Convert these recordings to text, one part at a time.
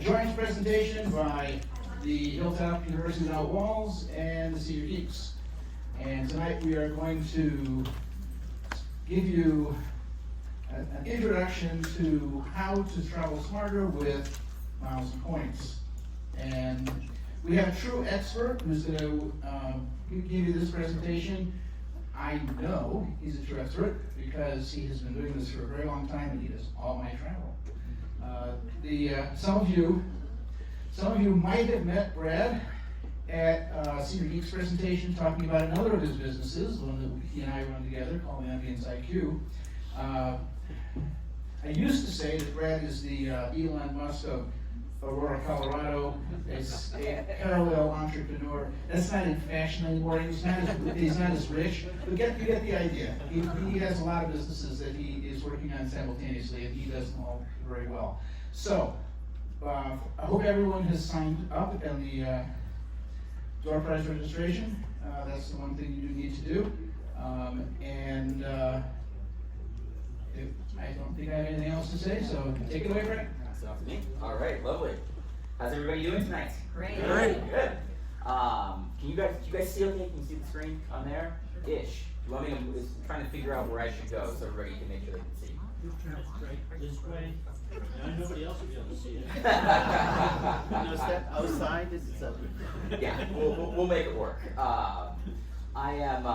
joint presentation by the Hilltop University Without Walls and the Senior Geeks. And tonight we are going to give you an introduction to how to travel smarter with miles and points. And we have a true expert who's going to give you this presentation. I know he's a true expert because he has been doing this for a very long time and he does all my travel. Some of you might have met Brad at Senior Geeks presentation talking about another of his businesses, one that he and I run together called Ambience IQ. I used to say that Brad is the Elon Musk of Aurora, Colorado. Is a parallel entrepreneur. That's not in fashion anymore. He's not as rich, but you get the idea. He has a lot of businesses that he is working on simultaneously, and he does them all very well. So, I hope everyone has signed up in the door prize registration. That's the one thing you do need to do. I don't think I have anything else to say, so take it away, Brett. That's enough to me. All right, lovely. How's everybody doing tonight? Great. Good. Do you guys see okay? Can you see the screen on there? Ish. You want me to? I'm trying to figure out where I should go so everybody can make sure they can see. This way. Now nobody else will be able to see it. No step outside is Yeah, we'll make it work. I am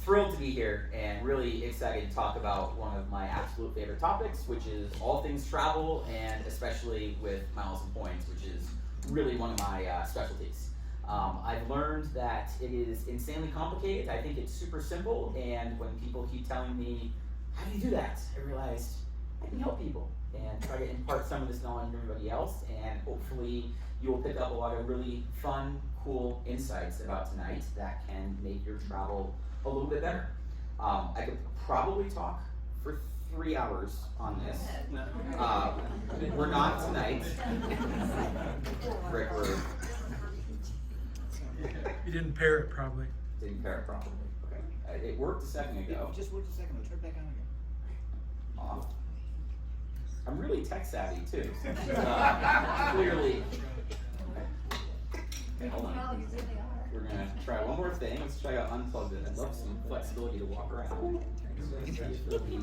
thrilled to be here and really excited to talk about one of my absolute favorite topics, which is all things travel, and especially with miles and points, which is really one of my specialties. I've learned that it is insanely complicated. I think it's super simple, and when people keep telling me, how do you do that? I realized I can help people and try to impart some of this knowledge to everybody else, and hopefully you will pick up a lot of really fun, cool insights about tonight that can make your travel a little bit better. I could probably talk for 3 hours on this. We're not tonight. Rick, You didn't pair it probably. didn't pair it properly. Okay. It worked a second ago. It just worked a second. We'll turn it back on again. Off. I'm really tech savvy too. Clearly. Okay, hold on. We're gonna try one more thing. Let's try to unplug this. I'd love some flexibility to walk around. You'll be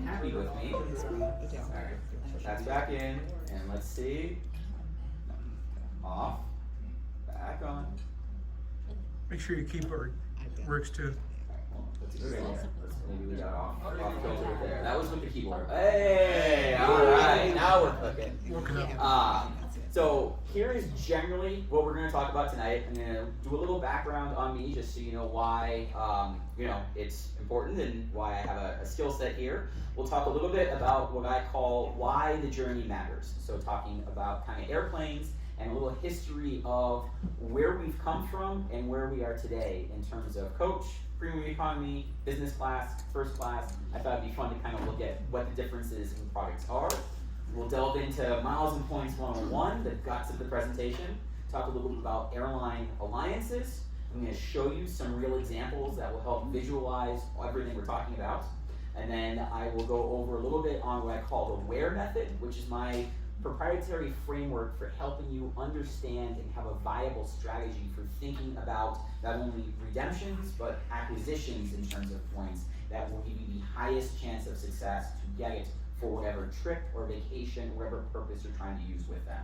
happy with me. Alright, that's back in, and let's see. Off. Back on. Make sure your keyboard works too. Maybe we got off filter there. That was with the keyboard. Hey, all right, now we're cooking. Working up. So here is generally what we're going to talk about tonight. I'm going to do a little background on me, just so you know why it's important and why I have a skill set here. We'll talk a little bit about what I call why the journey matters. So talking about kind of airplanes and a little history of where we've come from and where we are today in terms of coach, premium economy, business class, first class. I thought it'd be fun to kind of look at what the differences in products are. We'll delve into miles and points 101, the guts of the presentation, talk a little bit about airline alliances. I'm going to show you some real examples that will help visualize everything we're talking about. And then I will go over a little bit on what I call the WHERE method, which is my proprietary framework for helping you understand and have a viable strategy for thinking about not only redemptions, but acquisitions in terms of points that will give you the highest chance of success to get it for whatever trip or vacation, whatever purpose you're trying to use with them.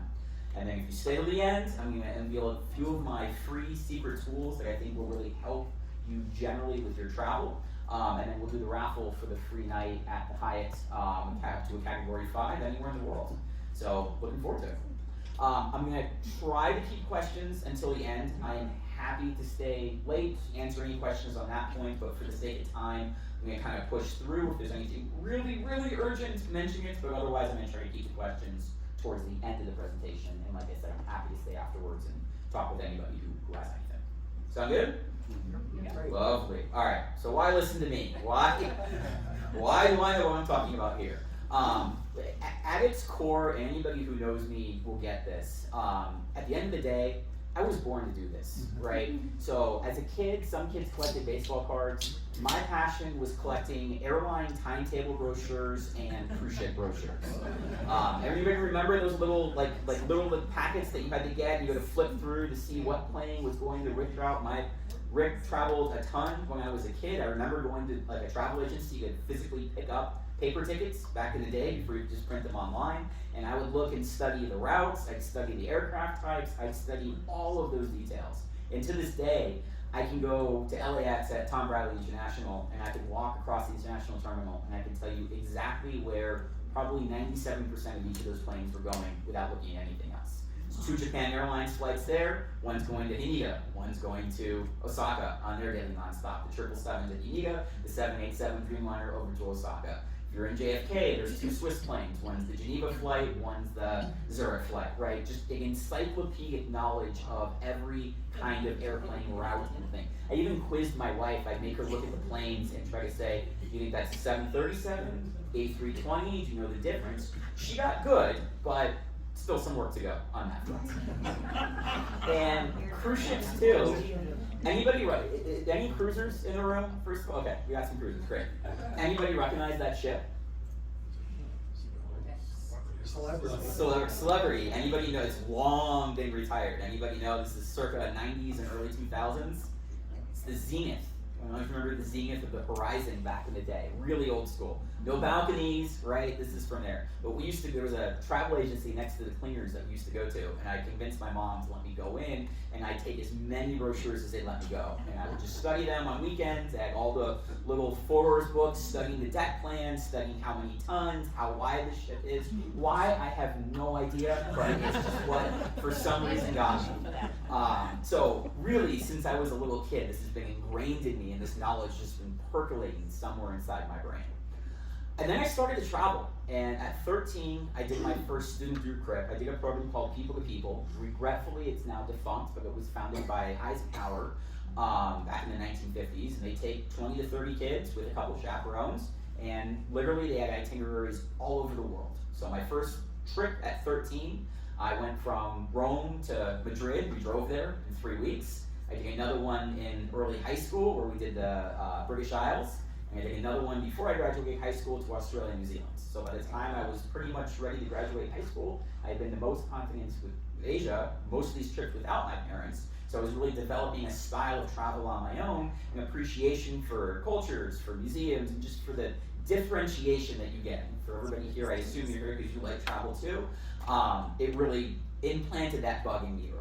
And then if you stay to the end, I'm going to unveil a few of my free secret tools that I think will really help you generally with your travel. And then we'll do the raffle for the free night at the Hyatt to a category 5 anywhere in the world. So looking forward to it. I'm going to try to keep questions until the end. I am happy to stay late, answer any questions on that point, but for the sake of time, I'm going to kind of push through. If there's anything really, really urgent, mention it, but otherwise I'm going to try to keep the questions towards the end of the presentation. And like I said, I'm happy to stay afterwards and talk with anybody who has anything. Sound good? Yeah. Lovely. All right, so why listen to me? Why do I know what I'm talking about here? At its core, and anybody who knows me will get this, at the end of the day, I was born to do this, right? So as a kid, some kids collected baseball cards. My passion was collecting airline timetable brochures and cruise ship brochures. Everybody remember those little little packets that you had to get? You had to flip through to see what plane was going to Rick route. Rick traveled a ton when I was a kid. I remember going to like a travel agency. You could physically pick up paper tickets back in the day before you could just print them online. And I would look and study the routes. I'd study the aircraft types. I'd study all of those details. And to this day, I can go to LAX at Tom Bradley International, and I can walk across the international terminal, and I can tell you exactly where probably 97% of each of those planes were going without looking at anything else. So 2 Japan Airlines flights there, one's going to India, one's going to Osaka on their daily nonstop. The 777 to India, the 787 Dreamliner over to Osaka. If you're in JFK, there's 2 Swiss planes. One's the Geneva flight, one's the Zurich flight, right? Just an encyclopedic knowledge of every kind of airplane route and thing. I even quizzed my wife. I'd make her look at the planes and try to say, do you think that's a 737, A320? Do you know the difference? She got good, but still some work to go on that front. And cruise ships too. Anybody, any cruisers in the room? First of all, okay, we got some cruisers, great. Anybody recognize that ship? Celebrity. Anybody know it's long been retired? Anybody know this is circa 90s and early 2000s? It's the Zenith. I don't know if you remember the Zenith of the Horizon back in the day. Really old school. No balconies, right? This is from there. But there was a travel agency next to the cleaners that we used to go to, and I convinced my mom to let me go in, and I'd take as many brochures as they'd let me go. And I would just study them on weekends. I had all the little forwards books, studying the deck plans, studying how many tons, how wide the ship is. Why, I have no idea, but it's just what, for some reason, got me. So really, since I was a little kid, this has been ingrained in me, and this knowledge has just been percolating somewhere inside my brain. And then I started to travel, and at 13, I did my first student group trip. I did a program called People to People. Regretfully, it's now defunct, but it was founded by Eisenhower back in the 1950s, and they take 20 to 30 kids with a couple of chaperones, and literally they had itineraries all over the world. So my first trip at 13, I went from Rome to Madrid. We drove there in 3 weeks. I did another one in early high school where we did the British Isles. And I did another one before I graduated high school to Australia and New Zealand. So by the time I was pretty much ready to graduate high school, I had been the most confident with Asia, most of these trips without my parents. So I was really developing a style of travel on my own, an appreciation for cultures, for museums, and just for the differentiation that you get. For everybody here, I assume you're here because you like travel too. It really implanted that bug in me early.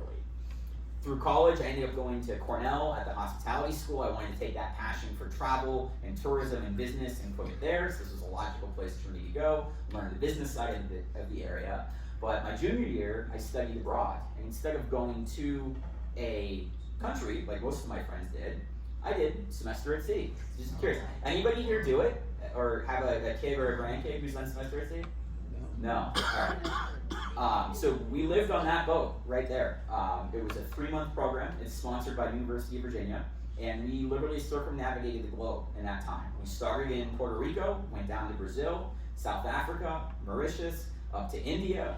Through college, I ended up going to Cornell at the hospitality school. I wanted to take that passion for travel and tourism and business and put it there. So this was a logical place for me to go, learn the business side of the area. But my junior year, I studied abroad. And instead of going to a country, like most of my friends did, I did semester at sea. Just curious. Anybody here do it? Or have a kid or a grandkid who's done semester at sea? No. All right. So we lived on that boat right there. It was a 3-month program. It's sponsored by University of Virginia, and we literally circumnavigated the globe in that time. We started in Puerto Rico, went down to Brazil, South Africa, Mauritius, up to India,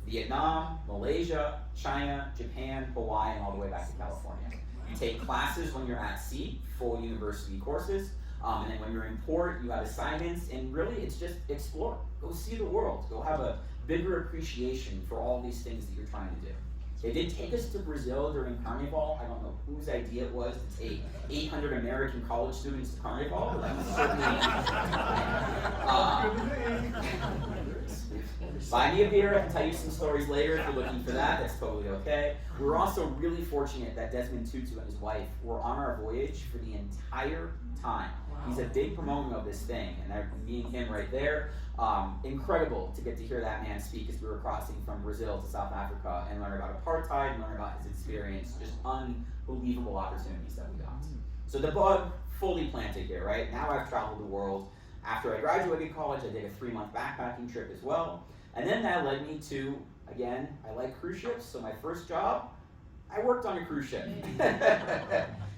Vietnam, Malaysia, China, Japan, Hawaii, and all the way back to California. You take classes when you're at sea, full university courses. And then when you're in port, you have assignments, and really it's just explore. Go see the world. Go have a bigger appreciation for all these things that you're trying to do. They did take us to Brazil during Carnival. I don't know whose idea it was to take 800 American college students to Carnival, but that was certainly... Buy me a beer, I can tell you some stories later if you're looking for that, that's totally okay. We were also really fortunate that Desmond Tutu and his wife were on our voyage for the entire time. He's a big promoter of this thing, and me and him right there. Incredible to get to hear that man speak as we were crossing from Brazil to South Africa and learn about apartheid and learn about his experience. Just unbelievable opportunities that we got. So the bug fully planted here, right? Now I've traveled the world. After I graduated college, I did a 3-month backpacking trip as well. And then that led me to, again, I like cruise ships, so my first job, I worked on a cruise ship.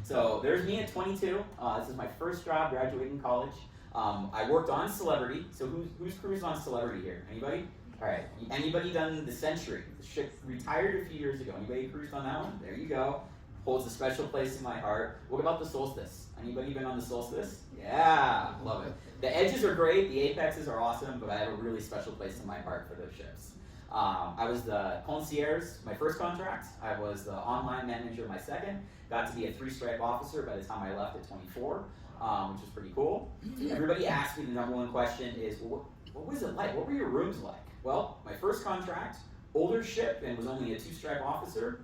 So there's me at 22. This is my first job graduating college. I worked on Celebrity. So who's cruised on Celebrity here? Anybody? All right, anybody done the Century? The ship retired a few years ago. Anybody cruised on that one? There you go. Holds a special place in my heart. What about the Solstice? Anybody been on the Solstice? Yeah, love it. The edges are great, the apexes are awesome, but I have a really special place in my heart for those ships. I was the concierge, my first contract. I was the online manager, my second. Got to be a 3-stripe officer by the time I left at 24, which was pretty cool. Everybody asked me the number one question is, well, what was it like? What were your rooms like? Well, my first contract, older ship, and was only a 2-stripe officer.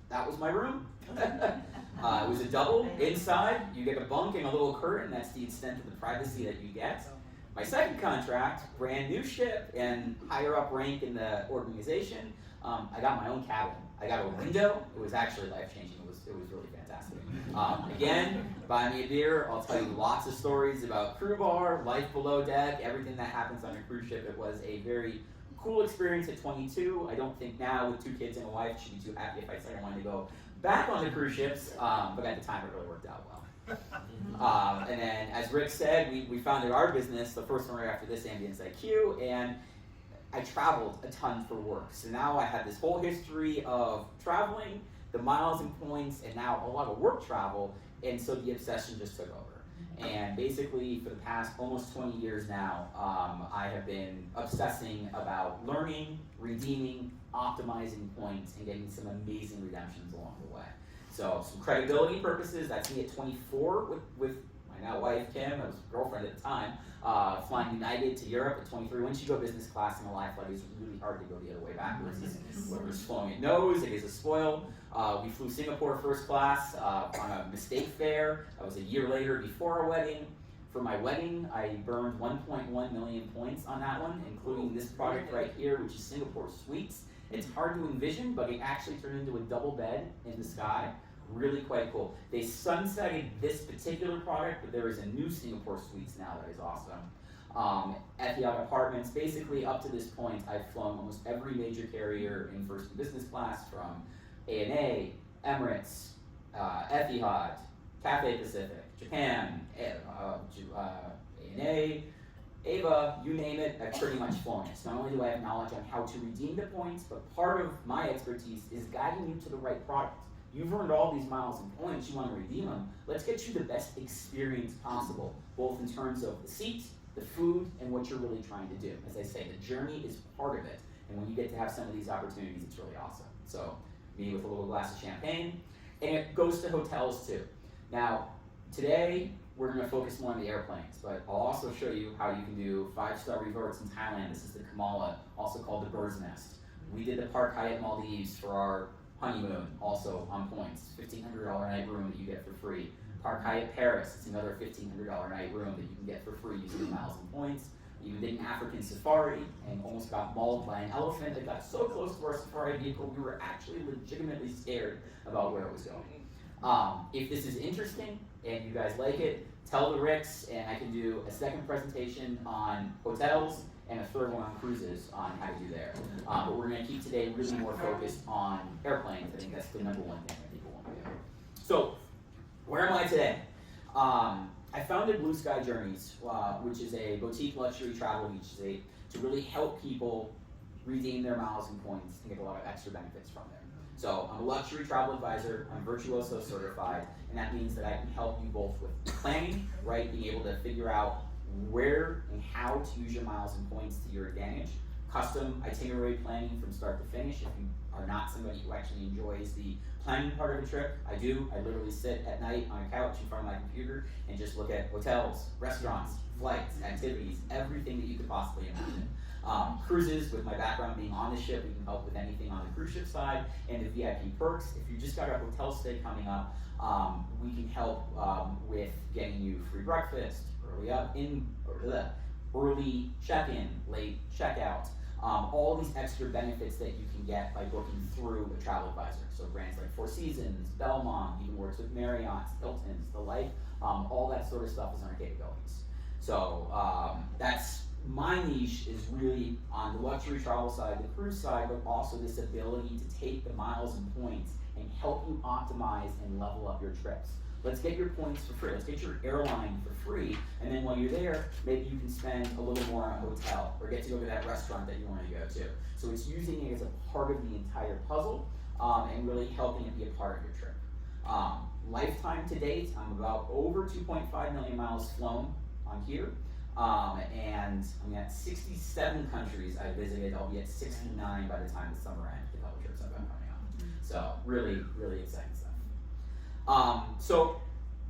That was my room. It was a double. Inside, you get a bunk and a little curtain. That's the extent of the privacy that you get. My second contract, brand new ship and higher up rank in the organization, I got my own cabin. I got a window. It was actually life-changing. It was really fantastic. Again, buy me a beer. I'll tell you lots of stories about crew bar, life below deck, everything that happens on a cruise ship. It was a very cool experience at 22. I don't think now with 2 kids and a wife, she'd be too happy if I said I wanted to go back on the cruise ships, but at the time it really worked out well. And then, as Rick said, we founded our business, the first one right after this, Ambience IQ, and I traveled a ton for work. So now I have this whole history of traveling, the miles and points, and now a lot of work travel, and so the obsession just took over. And basically, for the past almost 20 years now, I have been obsessing about learning, redeeming, optimizing points, and getting some amazing redemptions along the way. So, some credibility purposes, that's me at 24 with my now wife, Kim, I was girlfriend at the time, flying United to Europe at 23. Once you go business class in a life flight, it's really hard to go the other way backwards. Whoever's flowing it knows, it is a spoil. We flew Singapore first class on a mistake fare. That was a year later before our wedding. For my wedding, I burned 1.1 million points on that one, including this product right here, which is Singapore Suites. It's hard to envision, but it actually turned into a double bed in the sky. Really quite cool. They sunsetted this particular product, but there is a new Singapore Suites now that is awesome. Etihad Apartments, basically up to this point, I've flown almost every major carrier in first and business class, from ANA, Emirates, Etihad, Cathay Pacific, Japan, ANA, Ava, you name it, I've pretty much flown it. So not only do I have knowledge on how to redeem the points, but part of my expertise is guiding you to the right product. You've earned all these miles and points, you want to redeem them. Let's get you the best experience possible, both in terms of the seat, the food, and what you're really trying to do. As I say, the journey is part of it, and when you get to have some of these opportunities, it's really awesome. So, me with a little glass of champagne, and it goes to hotels too. Now, today, we're going to focus more on the airplanes, but I'll also show you how you can do 5-star resorts in Thailand. This is the Kamala, also called the Bird's Nest. We did the Park Hyatt Maldives for our honeymoon, also on points. $1,500 a night room that you get for free. Park Hyatt Paris, it's another $1,500 a night room that you can get for free using miles and points. We even did an African safari and almost got mauled by an elephant that got so close to our safari vehicle we were actually legitimately scared about where it was going. If this is interesting and you guys like it, tell the Ricks, and I can do a second presentation on hotels and a third one on cruises on how to do there. But we're going to keep today really more focused on airplanes. I think that's the number one thing that people want to do. So, where am I today? I founded Blue Sky Journeys, which is a boutique luxury travel agency to really help people redeem their miles and points and get a lot of extra benefits from there. So I'm a luxury travel advisor, I'm Virtuoso certified, and that means that I can help you both with planning, right, being able to figure out where and how to use your miles and points to your advantage, custom itinerary planning from start to finish. If you are not somebody who actually enjoys the planning part of a trip, I do. I literally sit at night on a couch in front of my computer and just look at hotels, restaurants, flights, activities, everything that you could possibly imagine. Cruises, with my background being on the ship, we can help with anything on the cruise ship side, and the VIP perks. If you just got a hotel stay coming up, we can help with getting you free breakfast, early check-in, late check-out, all these extra benefits that you can get by booking through a travel advisor. So brands like Four Seasons, Belmont, even works with Marriott's, Hilton's, the like, all that sort of stuff is on our capabilities. So that's my niche, is really on the luxury travel side, the cruise side, but also this ability to take the miles and points and help you optimize and level up your trips. let's get your points for free. Let's get your airline for free. And then while you're there, maybe you can spend a little more on a hotel or get to go to that restaurant that you want to go to. So it's using it as a part of the entire puzzle and really helping it be a part of your trip. Lifetime to date, I'm about over 2.5 million miles flown on here. And I'm at 67 countries I visited. I'll be at 69 by the time the summer ends, the couple trips I've got coming up. So really, really exciting stuff. So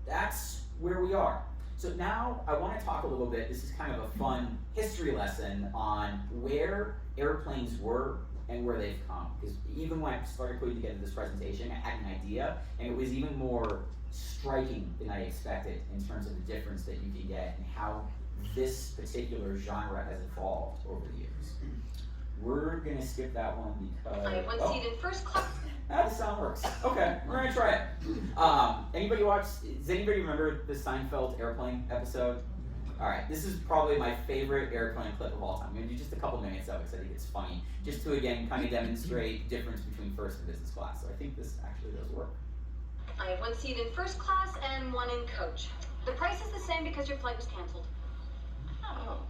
that's where we are. So now I want to talk a little bit, this is kind of a fun history lesson on where airplanes were and where they've come. Because even when I started putting together this presentation, I had an idea, and it was even more striking than I expected in terms of the difference that you can get and how this particular genre has evolved over the years. We're gonna skip that one because I have one seat in first class. The sound works. Okay, we're gonna try it. Anybody watch? Does anybody remember the Seinfeld airplane episode? All right, this is probably my favorite airplane clip of all time. I'm gonna do just a couple minutes of it because I think it's funny, just to again kind of demonstrate the difference between first and business class. So I think this actually does work. I have one seat in first class and one in coach. The price is the same because your flight was canceled. Oh,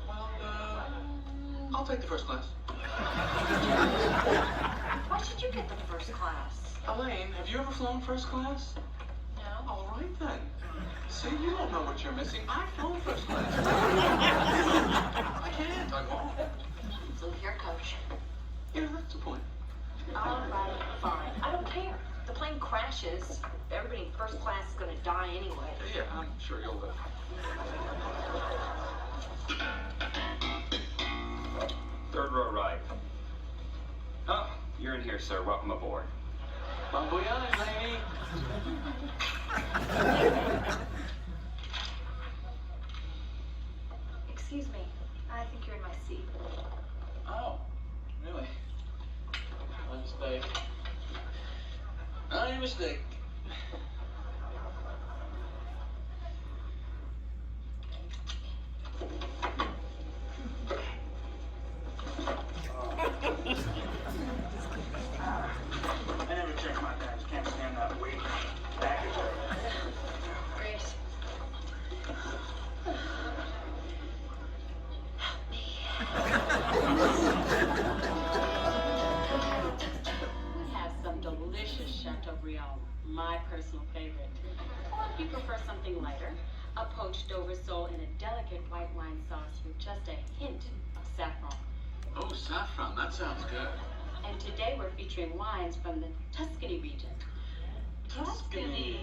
well, I'll take the first class. Why should you get the first class? Elaine, have you ever flown first class? No. All right then. See, you don't know what you're missing. I've flown first class. I can't, I won't. So here, coach. Yeah, that's the point. All right, fine. I don't care. The plane crashes. Everybody in first class is gonna die anyway. Yeah, I'm sure you'll live. Third row right. Oh, you're in here, sir. Welcome aboard. Bon voyage, lady. Excuse me. I think you're in my seat. Oh, really? My mistake. My mistake. I never check my bags. Can't stand that weight. Baggage. Great. We have some delicious Chateaubriand, my personal favorite. Or if you prefer something lighter, a poached Dover sole in a delicate white wine sauce with just a hint of saffron. Oh, saffron. That sounds good. And today we're featuring wines from the Tuscany region. Tuscany.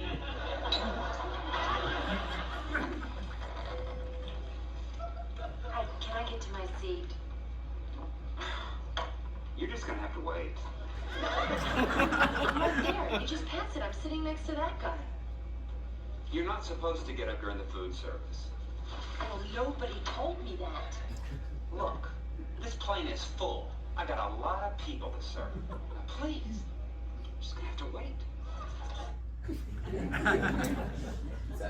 Can I get to my seat? You're just gonna have to wait. Right there. You just pass it. I'm sitting next to that guy. You're not supposed to get up during the food service. Well, nobody told me that. Look, this plane is full. I got a lot of people to serve. Now, please, you're just gonna have to wait. So,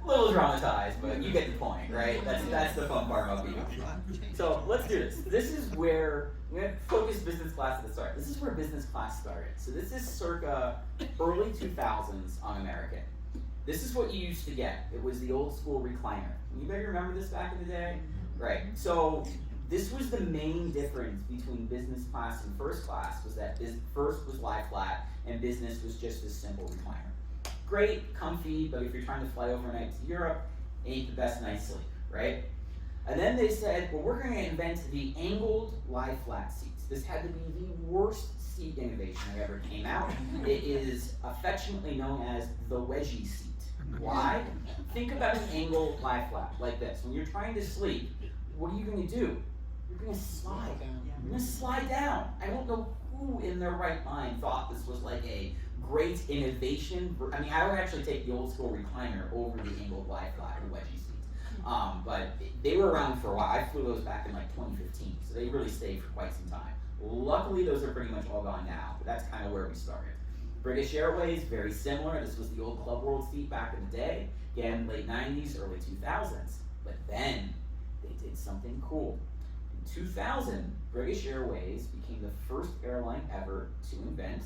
a little dramatized, but you get the point, right? That's the fun part about being on. So let's do this. This is where we're gonna focus business class at the start. This is where business class started. So this is circa early 2000s on American. This is what you used to get. It was the old school recliner. Anybody remember this back in the day? Right. So this was the main difference between business class and first class, was that first was lie flat and business was just a simple recliner. Great, comfy, but if you're trying to fly overnight to Europe, ain't the best night's sleep, right? And then they said, well, we're gonna invent the angled lie flat seats. This had to be the worst seat innovation that ever came out. It is affectionately known as the wedgie seat. Why? Think about an angled lie flat like this. When you're trying to sleep, what are you gonna do? You're gonna slide. You're gonna slide down. I don't know who in their right mind thought this was like a great innovation. I mean, I would actually take the old school recliner over the angled lie flat or wedgie seats. But they were around for a while. I flew those back in like 2015, so they really stayed for quite some time. Luckily, those are pretty much all gone now, but that's kind of where we started. British Airways, very similar. This was the old Club World seat back in the day. Again, late 90s, early 2000s. But then, they did something cool. In 2000, British Airways became the first airline ever to invent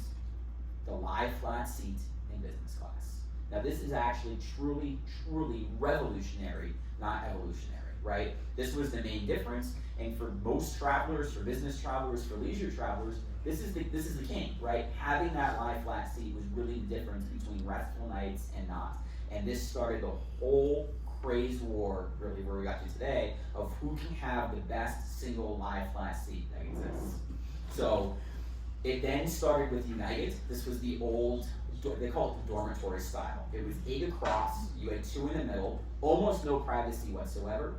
the lie flat seat in business class. Now this is actually truly, truly revolutionary, not evolutionary, right? This was the main difference, and for most travelers, for business travelers, for leisure travelers, this is the king, right? Having that lie flat seat was really the difference between restful nights and not. And this started the whole craze war, really where we got to today, of who can have the best single lie flat seat that exists. So it then started with United. This was the old, they call it the dormitory style. It was 8 across, you had 2 in the middle, almost no privacy whatsoever.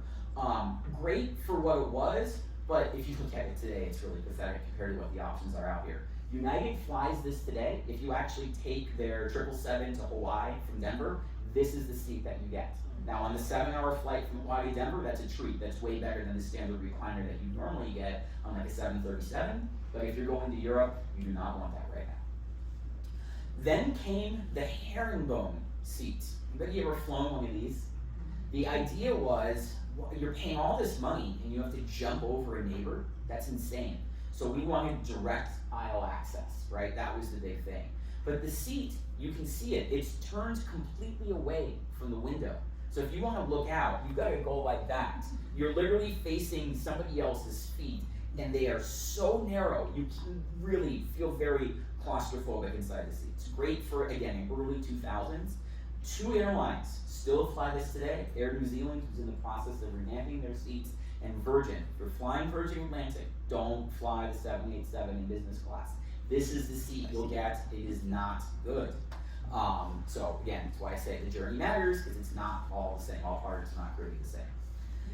Great for what it was, but if you look at it today, it's really pathetic compared to what the options are out here. United flies this today. If you actually take their 777 to Hawaii from Denver, this is the seat that you get. Now on the 7-hour flight from Hawaii to Denver, that's a treat. That's way better than the standard recliner that you normally get on like a 737. But if you're going to Europe, you do not want that right now. Then came the herringbone seat. Anybody ever flown one of these? The idea was, well, you're paying all this money and you have to jump over a neighbor. That's insane. So we wanted direct aisle access, right? That was the big thing. But the seat, you can see it, it's turned completely away from the window. So if you want to look out, you've got to go like that. You're literally facing somebody else's feet, and they are so narrow, you can really feel very claustrophobic inside the seat. It's great for, again, in early 2000s. 2 airlines still fly this today. Air New Zealand, who's in the process of revamping their seats, and Virgin. If you're flying Virgin Atlantic, don't fly the 787 in business class. This is the seat you'll get. It is not good. So again, that's why I say the journey matters, because it's not all the same. All parts are not really the same.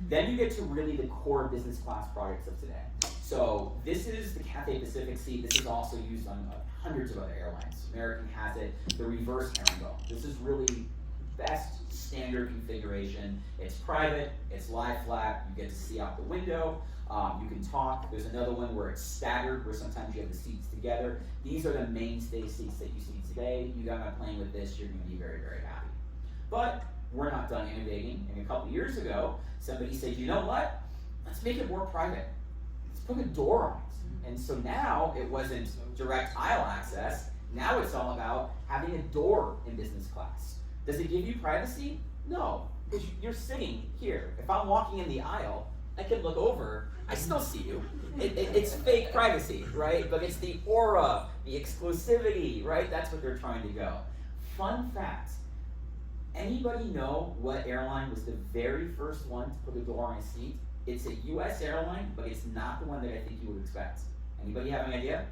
Then you get to really the core business class products of today. So this is the Cathay Pacific seat. This is also used on hundreds of other airlines. American has it. The reverse herringbone. This is really best standard configuration. It's private. It's lie flat. You get to see out the window. You can talk. There's another one where it's staggered, where sometimes you have the seats together. These are the mainstay seats that you see today. You got on a plane with this, you're going to be very, very happy. But we're not done innovating. And a couple years ago, somebody said, you know what? Let's make it more private. Let's put a door on it. And so now it wasn't direct aisle access. Now it's all about having a door in business class. Does it give you privacy? No, because you're sitting here. If I'm walking in the aisle, I can look over, I still see you. It's fake privacy, right? But it's the aura, the exclusivity, right? That's what they're trying to go. Fun fact, anybody know what airline was the very first one to put a door on a seat? It's a US airline, but it's not the one that I think you would expect. Anybody have an idea?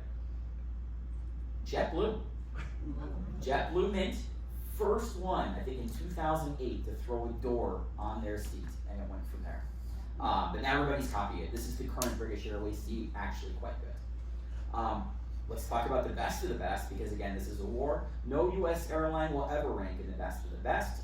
JetBlue. JetBlue Mint, first one, I think in 2008, to throw a door on their seat, and it went from there. But now everybody's copying it. This is the current British Airways seat, actually quite good. Let's talk about the best of the best, because again, this is a war. No US airline will ever rank in the best of the best.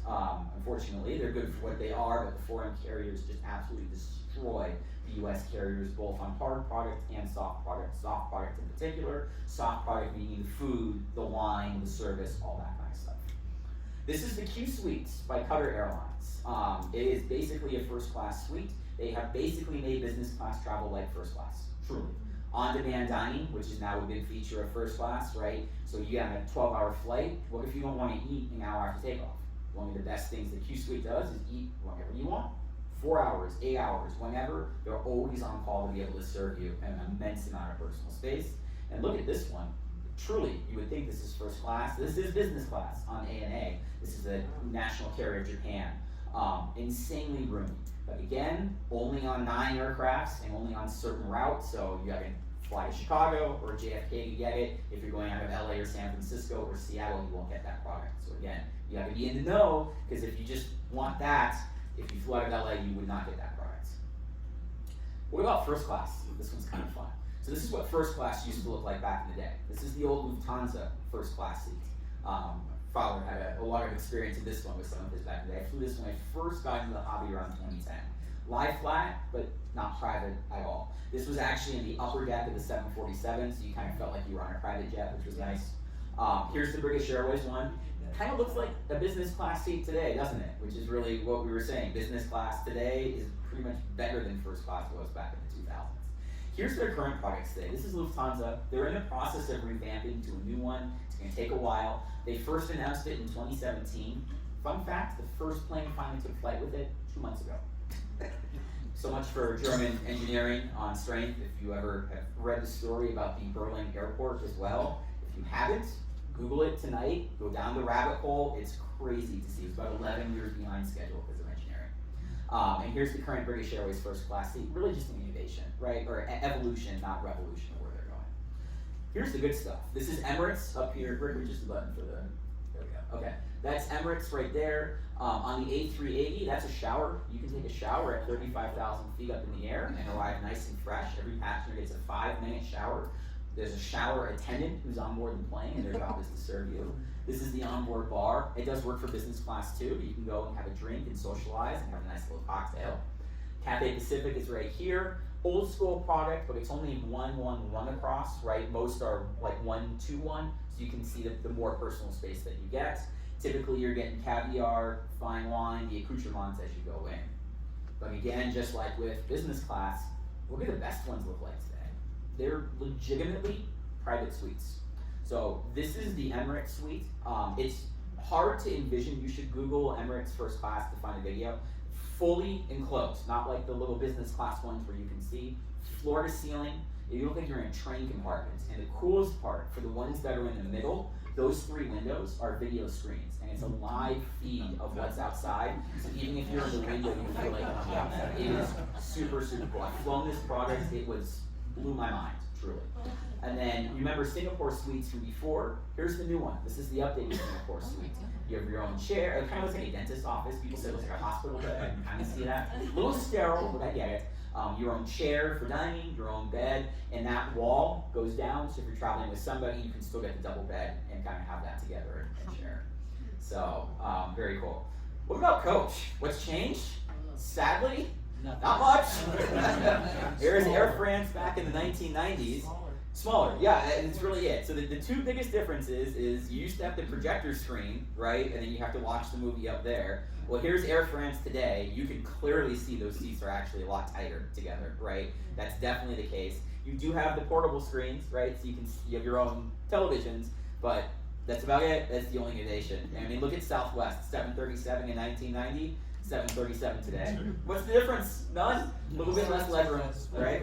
Unfortunately, they're good for what they are, but the foreign carriers just absolutely destroy the US carriers, both on hard product and soft product. Soft product in particular, soft product meaning the food, the wine, the service, all that kind of stuff. This is the Q Suites by Qatar Airlines. It is basically a first class suite. They have basically made business class travel like first class, truly. On-demand dining, which is now a big feature of first class, right? So you have a 12-hour flight. What if you don't want to eat an hour after takeoff? One of the best things the Q Suite does is eat whenever you want. 4 hours, 8 hours, whenever, they're always on call to be able to serve you an immense amount of personal space. And look at this one. Truly, you would think this is first class. This is business class on ANA. This is the national carrier of Japan. Insanely roomy. But again, only on 9 aircrafts and only on certain routes. So you gotta fly to Chicago or JFK to get it. If you're going out of LA or San Francisco or Seattle, you won't get that product. So again, you have to be in the know, because if you just want that, if you flew out of LA, you would not get that product. What about first class? This one's kind of fun. So this is what first class used to look like back in the day. This is the old Lufthansa first class seat. Father had a lot of experience in this one with some of his back in the day. I flew this when I first got into the hobby around 2010. Lie flat, but not private at all. This was actually in the upper deck of the 747, so you kind of felt like you were on a private jet, which was nice. Here's the British Airways one. Kind of looks like a business class seat today, doesn't it? Which is really what we were saying. Business class today is pretty much better than first class was back in the 2000s. Here's their current products today. This is Lufthansa. They're in the process of revamping to a new one. It's going to take a while. They first announced it in 2017. Fun fact, the first plane finally took flight with it 2 months ago. So much for German engineering on strength. If you ever have read the story about the Berlin airport as well, if you haven't, Google it tonight, go down the rabbit hole. It's crazy to see. It's about 11 years behind schedule because of engineering. And here's the current British Airways first class seat. Really just an innovation, right? Or evolution, not revolution of where they're going. Here's the good stuff. This is Emirates up here. Rick, just the button for the, there we go. Okay, that's Emirates right there. On the A380, that's a shower. You can take a shower at 35,000 feet up in the air and arrive nice and fresh. Every passenger gets a 5-minute shower. There's a shower attendant who's on board the plane, and their job is to serve you. This is the onboard bar. It does work for business class too, but you can go and have a drink and socialize and have a nice little cocktail. Cathay Pacific is right here. Old school product, but it's only 1-1 run across, right? Most are like 1-2-1, so you can see the more personal space that you get. Typically, you're getting caviar, fine wine, the accoutrements as you go in. But again, just like with business class, what do the best ones look like today? They're legitimately private suites. So this is the Emirates suite. It's hard to envision. You should Google Emirates first class to find a video. Fully enclosed, not like the little business class ones where you can see floor to ceiling. You look like you're in a train compartment. And the coolest part, for the ones that are in the middle, those 3 windows are video screens, and it's a live feed of what's outside. So even if you're in the window, you feel like you're on the outside. It is super, super cool. I've flown this product. It blew my mind, truly. And then remember Singapore suites from before. Here's the new one. This is the updated Singapore suite. You have your own chair. It kind of looks like a dentist's office. People say it looks like a hospital bed. I can kind of see that. A little sterile, but I get it. Your own chair for dining, your own bed, and that wall goes down, so if you're traveling with somebody, you can still get the double bed and kind of have that together and share. So, very cool. What about coach? What's changed? Sadly, not much. Here's Air France back in the 1990s. Smaller, yeah, and it's really it. So the 2 biggest differences is you used to have the projector screen, right, and then you have to watch the movie up there. Well, here's Air France today. You can clearly see those seats are actually a lot tighter together, right? That's definitely the case. You do have the portable screens, right, so you have your own televisions, but that's about it. That's the only innovation. I mean, look at Southwest, 737 in 1990. 737 today. What's the difference? None? A little bit less legroom, right?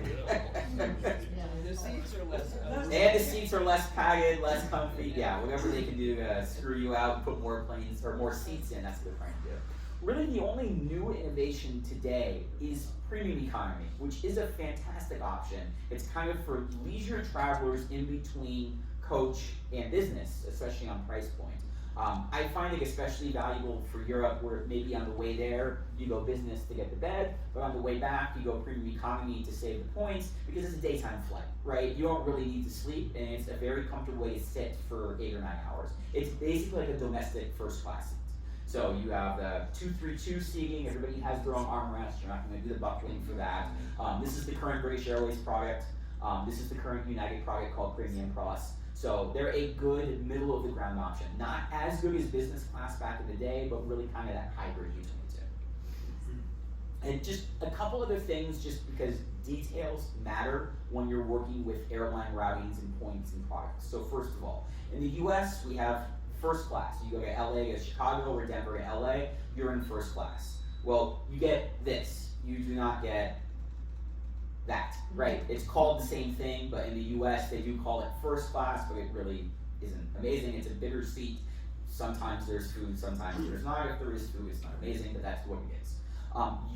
The seats are less. And the seats are less padded, less comfy. Yeah, whatever they can do to screw you out and put more planes or more seats in, that's what they're trying to do. Really, the only new innovation today is premium economy, which is a fantastic option. It's kind of for leisure travelers in between coach and business, especially on price point. I find it especially valuable for Europe, where maybe on the way there, you go business to get the bed, but on the way back, you go premium economy to save the points, because it's a daytime flight, right? You don't really need to sleep, and it's a very comfortable way to sit for 8 or 9 hours. It's basically like a domestic first class seat. So you have the 232 seating, everybody has their own armrest, you're not gonna do the buckling for that. This is the current British Airways product. This is the current United product called Premium Plus. So they're a good middle of the ground option. Not as good as business class back in the day, but really kind of that hybrid between the two. And just a couple other things, just because details matter when you're working with airline routings and points and products. So first of all, in the US, we have first class. You go to LA to Chicago or Denver to LA, you're in first class. Well, you get this. You do not get that, right? It's called the same thing, but in the US they do call it first class, but it really isn't amazing. It's a bigger seat. Sometimes there's food, sometimes there's not. If there is food, it's not amazing, but that's what it is.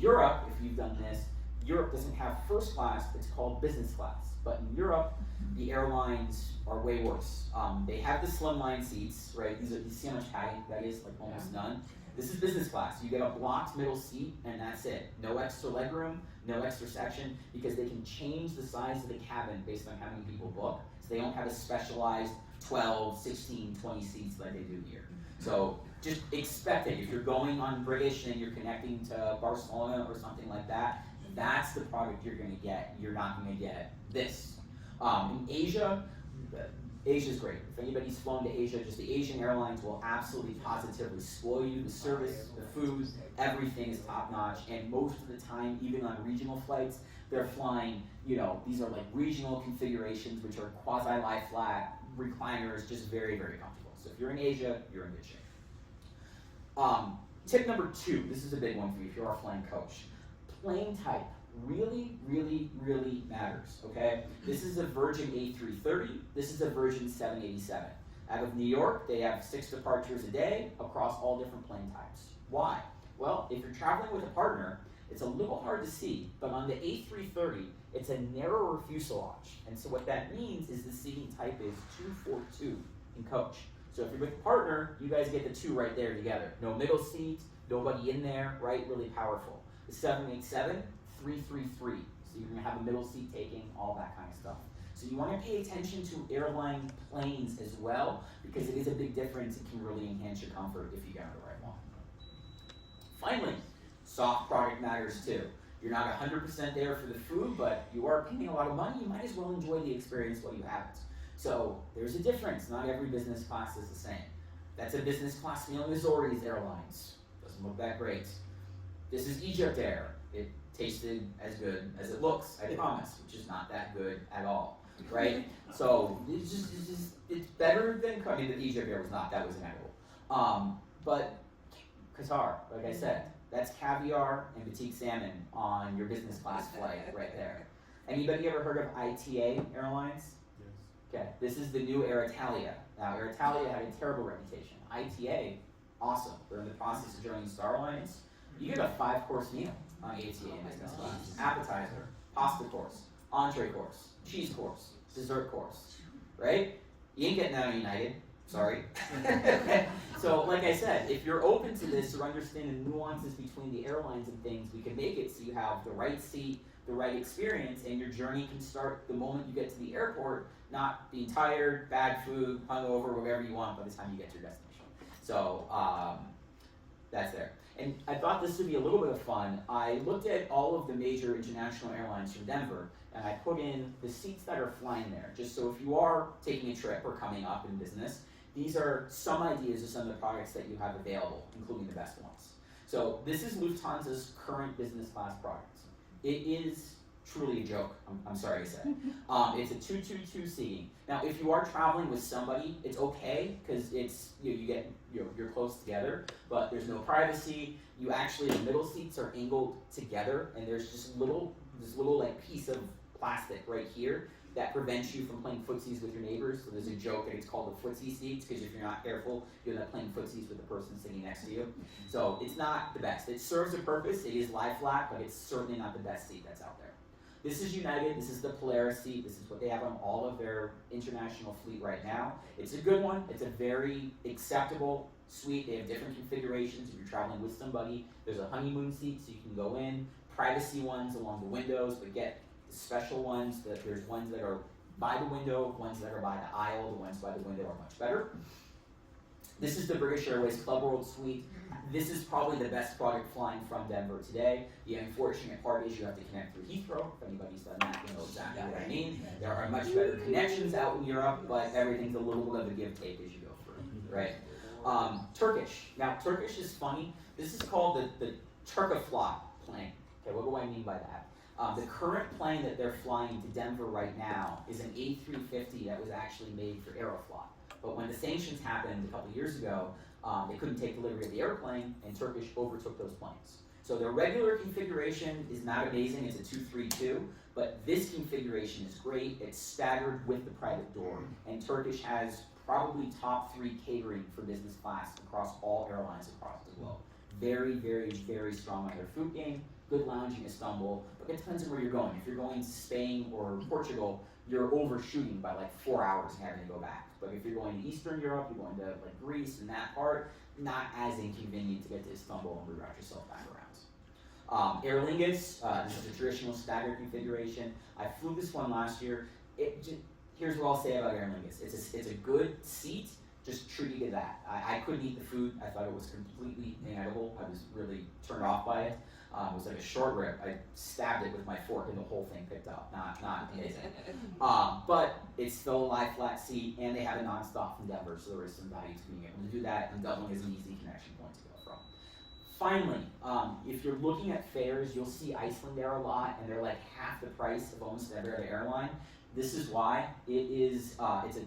Europe, if you've done this, Europe doesn't have first class, it's called business class. But in Europe, the airlines are way worse. They have the slimline seats, right? You see how much padding that is, like almost none. This is business class. You get a blocked middle seat, and that's it. No extra legroom, no extra section, because they can change the size of the cabin based on how many people book. So they don't have a specialized 12, 16, 20 seats like they do here. So just expect it. If you're going on British and you're connecting to Barcelona or something like that, that's the product you're gonna get. You're not gonna get this. In Asia, Asia's great. If anybody's flown to Asia, just the Asian airlines will absolutely positively spoil you. The service, the food, everything is top notch. And most of the time, even on regional flights, they're flying, you know, these are like regional configurations, which are quasi-lie flat, recliners, just very, very comfortable. So if you're in Asia, you're in good shape. Tip number 2, this is a big one for you if you are flying coach. Plane type really, really, really matters, okay? This is a Virgin A330, this is a Virgin 787. Out of New York, they have 6 departures a day across all different plane types. Why? Well, if you're traveling with a partner, it's a little hard to see, but on the A330, it's a narrower fuselage. And so what that means is the seating type is 242 in coach. So if you're with a partner, you guys get the 2 right there together. No middle seat, nobody in there, right? Really powerful. The 787, 333. So you're gonna have a middle seat taking, all that kind of stuff. So you wanna pay attention to airline planes as well, because it is a big difference and can really enhance your comfort if you get on the right one. Finally, soft product matters too. You're not 100% there for the food, but you are paying a lot of money, you might as well enjoy the experience while you have it. So there's a difference, not every business class is the same. That's a business class meal in Azores Airlines. Doesn't look that great. This is Egypt Air. It tasted as good as it looks, I promise, which is not that good at all, right? So it's better than, I mean, the Egypt Air was not, that was inedible. But Qatar, like I said, that's caviar and boutique salmon on your business class flight right there. Anybody ever heard of ITA Airlines? Okay, this is the new Air Italia. Now, Air Italia had a terrible reputation. ITA, awesome. They're in the process of joining Star Alliance. You get a 5-course meal on ITA in business class. Appetizer, pasta course, entree course, cheese course, dessert course, right? You ain't getting that on United, sorry. So, like I said, if you're open to this or understand the nuances between the airlines and things, we can make it so you have the right seat, the right experience, and your journey can start the moment you get to the airport, not being tired, bad food, hungover, whatever you want by the time you get to your destination. So that's there. And I thought this would be a little bit of fun. I looked at all of the major international airlines from Denver, and I put in the seats that are flying there, just so if you are taking a trip or coming up in business, these are some ideas of some of the products that you have available, including the best ones. So this is Lufthansa's current business class product. It is truly a joke, I'm sorry to say. It's a 222 seating. Now, if you are traveling with somebody, it's okay, because it's, you're close together, but there's no privacy. You actually, the middle seats are angled together, and there's just this little like piece of plastic right here that prevents you from playing footsies with your neighbors. So there's a joke that it's called the footsie seats, because if you're not careful, you'll end up playing footsies with the person sitting next to you. So it's not the best. It serves a purpose, it is lie flat, but it's certainly not the best seat that's out there. This is United, this is the Polaris seat, this is what they have on all of their international fleet right now. It's a good one, it's a very acceptable suite. They have different configurations if you're traveling with somebody. There's a honeymoon seat so you can go in, privacy ones along the windows, but get the special ones. There's ones that are by the window, ones that are by the aisle. The ones by the window are much better. This is the British Airways Club World Suite. This is probably the best product flying from Denver today. The unfortunate part is you have to connect through Heathrow. If anybody's done that, you know exactly what I mean. There are much better connections out in Europe, but everything's a little bit of a give take as you go through, right? Turkish. Now, Turkish is funny. This is called the Turkaflot plane. Okay, what do I mean by that? The current plane that they're flying to Denver right now is an A350 that was actually made for Aeroflot. But when the sanctions happened a couple years ago, they couldn't take delivery of the airplane, and Turkish overtook those planes. So their regular configuration is not amazing, it's a 232, but this configuration is great. It's staggered with the private door, and Turkish has probably top 3 catering for business class across all airlines across the globe. Very, very, very strong on their food game. Good lounging in Istanbul, but it depends on where you're going. If you're going to Spain or Portugal, you're overshooting by like 4 hours and having to go back. But if you're going to Eastern Europe, you're going to like Greece and that part, not as inconvenient to get to Istanbul and reroute yourself back around. Aer Lingus, this is a traditional staggered configuration. I flew this one last year. Here's what I'll say about Aer Lingus. It's a good seat. just treated that. I couldn't eat the food. I thought it was completely inedible. I was really turned off by it. It was like a short rib. I stabbed it with my fork and the whole thing picked up. Not amazing. But it's still a lie flat seat, and they have a nonstop from Denver, so there is some value to being able to do that, and Dublin is an easy connection point to go from. Finally, if you're looking at fares, you'll see Iceland there a lot, and they're like half the price of almost every other airline. This is why it is.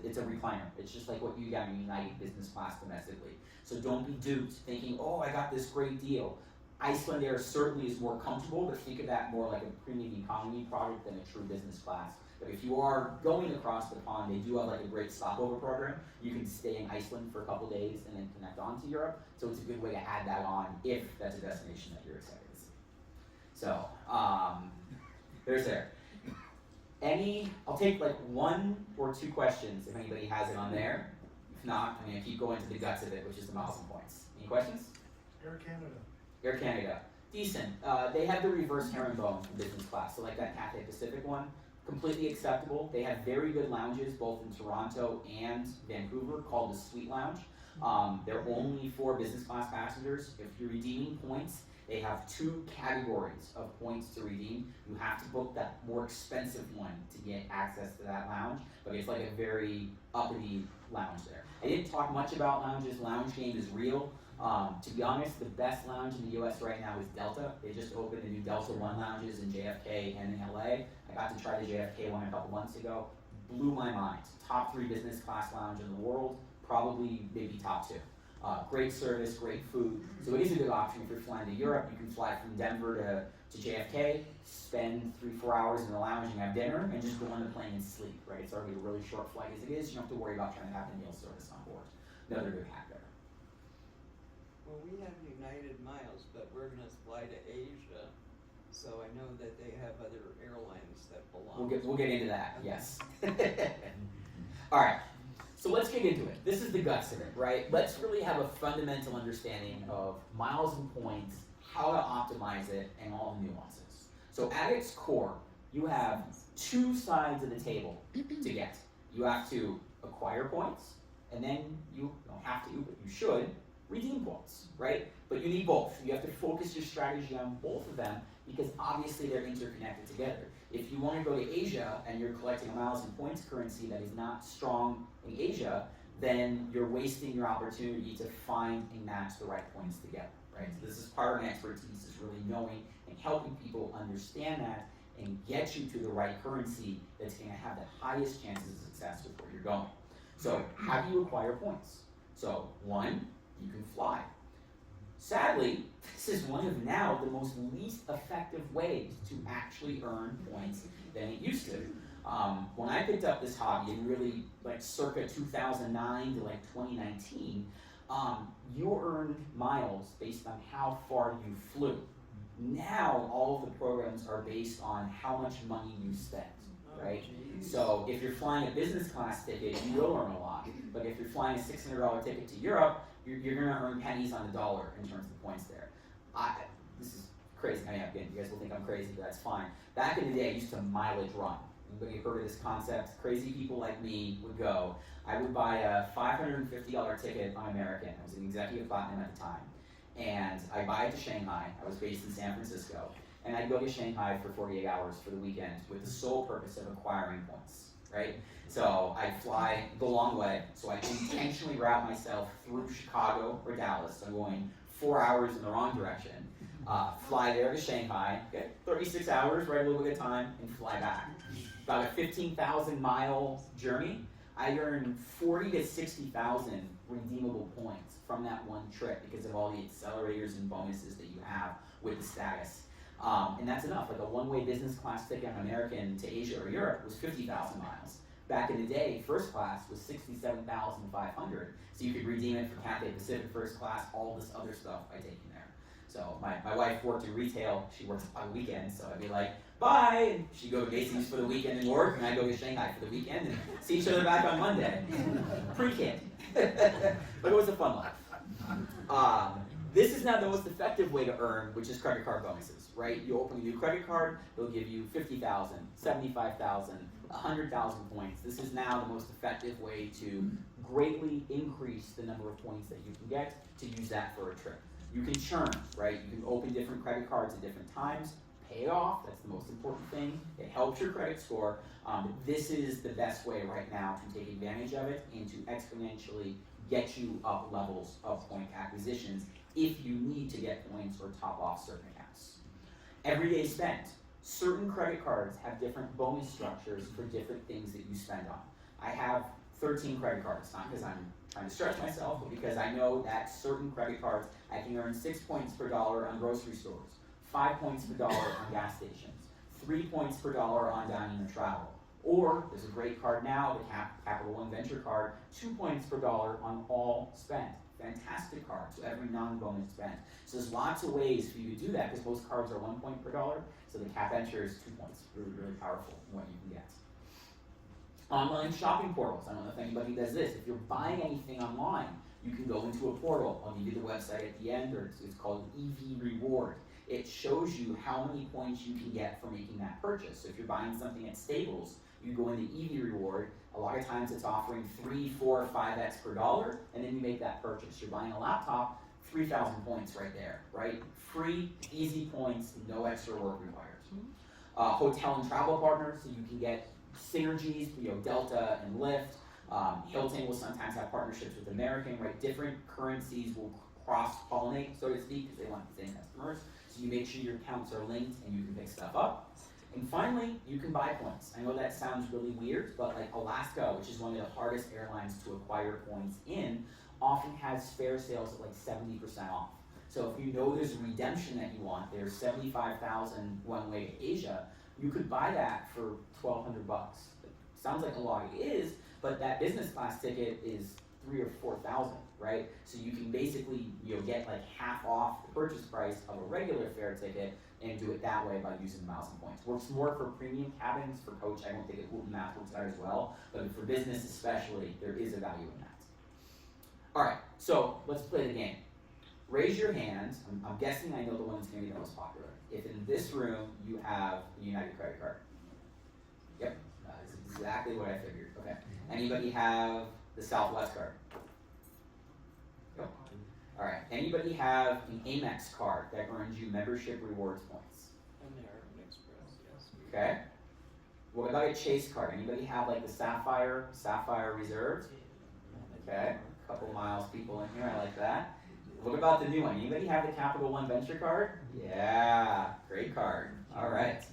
It's a recliner. It's just like what you got in United business class domestically. So don't be duped thinking, oh, I got this great deal. Iceland Air certainly is more comfortable, but think of that more like a premium economy product than a true business class. But if you are going across the pond, they do have like a great stopover program. You can stay in Iceland for a couple days and then connect on to Europe. So it's a good way to add that on if that's a destination that you're excited to see. So there's there. I'll take like 1 or 2 questions if anybody has it on there. If not, I'm gonna keep going to the guts of it, which is the miles and points. Any questions? Air Canada. Air Canada, decent. They have the reverse herringbone for business class, so like that Cathay Pacific one, completely acceptable. They have very good lounges both in Toronto and Vancouver called the Suite Lounge. They're only for business class passengers. If you're redeeming points, they have 2 categories of points to redeem. You have to book that more expensive one to get access to that lounge, but it's like a very uppity lounge there. I didn't talk much about lounges. Lounge game is real. To be honest, the best lounge in the US right now is Delta. They just opened the new Delta One lounges in JFK and in LA. I got to try the JFK one a couple months ago. Blew my mind. Top 3 business class lounge in the world, probably maybe top 2. Great service, great food. So it is a good option if you're flying to Europe. You can fly from Denver to JFK, spend 3-4 hours in the lounge and have dinner, and just go on the plane and sleep, right? It's already a really short flight as it is. You don't have to worry about trying to have the meal service on board. Another good hack there. Well, we have United Miles, but we're gonna fly to Asia, so I know that they have other airlines that belong. We'll get into that, yes. All right, so let's get into it. This is the guts of it, right? Let's really have a fundamental understanding of miles and points, how to optimize it, and all the nuances. So at its core, you have 2 sides of the table to get. You have to acquire points, and then you don't have to, but you should, redeem points, right? But you need both. You have to focus your strategy on both of them because obviously they're interconnected together. If you want to go to Asia and you're collecting a miles and points currency that is not strong in Asia, then you're wasting your opportunity to find and match the right points together, right? So this is part of my expertise, is really knowing and helping people understand that and get you to the right currency that's going to have the highest chances of success with where you're going. So how do you acquire points? So 1, you can fly. Sadly, this is one of now the most least effective ways to actually earn points than it used to. When I picked up this hobby in really like circa 2009 to like 2019, you earned miles based on how far you flew. Now all of the programs are based on how much money you spent, right? So if you're flying a business class ticket, you will earn a lot. But if you're flying a $600 ticket to Europe, you're going to earn pennies on the dollar in terms of points there. This is crazy. I mean, again, you guys will think I'm crazy, but that's fine. Back in the day, I used to mileage run. Anybody heard of this concept? Crazy people like me would go. I would buy a $550 ticket on American. I was an executive platinum at the time. And I'd buy it to Shanghai. I was based in San Francisco. And I'd go to Shanghai for 48 hours for the weekend with the sole purpose of acquiring points, right? So I'd fly the long way. So I intentionally route myself through Chicago or Dallas. So I'm going 4 hours in the wrong direction. Fly there to Shanghai, get 36 hours, right, a little bit of time, and fly back. About a 15,000 mile journey. I earned 40 to 60,000 redeemable points from that one trip because of all the accelerators and bonuses that you have with the status. And that's enough. Like a one-way business class ticket on American to Asia or Europe was 50,000 miles. Back in the day, first class was 67,500. So you could redeem it for Cathay Pacific first class, all this other stuff by taking there. So my wife worked in retail. She works on weekends, so I'd be like, bye! And she'd go to Macy's for the weekend and work, and I'd go to Shanghai for the weekend and see each other back on Monday. Pre-kid. But it was a fun life. This is now the most effective way to earn, which is credit card bonuses, right? You open a new credit card, they'll give you 50,000, 75,000, 100,000 points. This is now the most effective way to greatly increase the number of points that you can get to use that for a trip. You can churn, right? You can open different credit cards at different times, pay it off, that's the most important thing. It helps your credit score. This is the best way right now to take advantage of it and to exponentially get you up levels of point acquisitions if you need to get points or top off certain accounts. Everyday spend. Certain credit cards have different bonus structures for different things that you spend on. I have 13 credit cards, not because I'm trying to stretch myself, but because I know that certain credit cards, I can earn 6 points per dollar on grocery stores, 5 points per dollar on gas stations, 3 points per dollar on dining or travel. Or, there's a great card now, the Capital One Venture card, 2 points per dollar on all spend. Fantastic card, so every non-bonus spend. So there's lots of ways for you to do that, because most cards are 1 point per dollar, so the Cap Venture is 2 points. Really, really powerful in what you can get. Online shopping portals. I don't know if anybody does this. If you're buying anything online, you can go into a portal. I'll give you the website at the end, or it's called EV Reward. It shows you how many points you can get for making that purchase. So if you're buying something at Staples, you go into EV Reward. A lot of times it's offering 3, 4, 5x per dollar, and then you make that purchase. You're buying a laptop, 3,000 points right there, right? Free, easy points, no extra work required. Hotel and travel partners, so you can get synergies, Delta and Lyft. Hilton will sometimes have partnerships with American, right? Different currencies will cross-pollinate, so to speak, because they want the same customers. So you make sure your accounts are linked and you can pick stuff up. And finally, you can buy points. I know that sounds really weird, but like Alaska, which is one of the hardest airlines to acquire points in, often has fare sales at like 70% off. So if you know there's a redemption that you want, there's 75,000 one way to Asia, you could buy that for $1,200. Sounds like a lot, it is, but that business class ticket is 3,000 or 4,000, right? So you can basically get like half off the purchase price of a regular fare ticket and do it that way by using miles and points. Works more for premium cabins. For coach, I don't think it math works out as well, but for business especially, there is a value in that. All right, so let's play the game. Raise your hand. I'm guessing I know the one that's going to be the most popular. If in this room you have a United credit card. Yep, that's exactly what I figured. Okay. Anybody have the Southwest card? Yep. All right. Anybody have an Amex card that earns you membership rewards points? American Express, yes. Okay. What about a Chase card? Anybody have like the Sapphire Reserve? Okay. A couple miles people in here. I like that. What about the new one? Anybody have the Capital One Venture card? Yeah, great card. All right.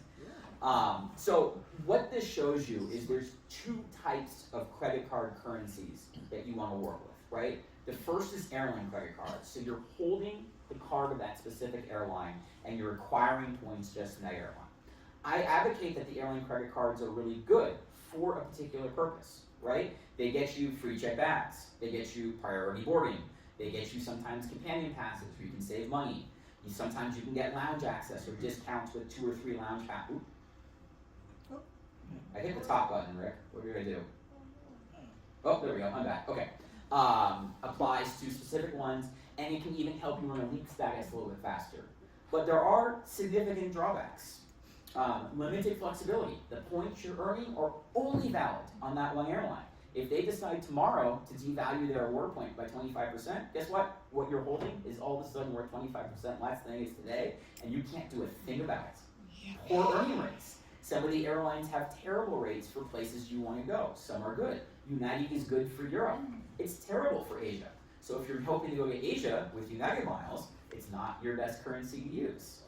So what this shows you is there's 2 types of credit card currencies that you want to work with, right? The first is airline credit cards. So you're holding the card of that specific airline and you're acquiring points just in that airline. I advocate that the airline credit cards are really good for a particular purpose, right? They get you free check bags. They get you priority boarding. They get you sometimes companion passes where you can save money. Sometimes you can get lounge access or discounts with 2 or 3 lounge passes. I hit the top button, Rick. What did I do? Oh, there we go. I'm back. Okay. Applies to specific ones, and it can even help you run a leak status a little bit faster. But there are significant drawbacks. Limited flexibility. The points you're earning are only valid on that one airline. If they decide tomorrow to devalue their award point by 25%, guess what? What you're holding is all of a sudden worth 25% less than it is today, and you can't do a thing about it. Poor earning rates. Some of the airlines have terrible rates for places you want to go. Some are good. United is good for Europe. It's terrible for Asia. So if you're hoping to go to Asia with United miles, it's not your best currency to use.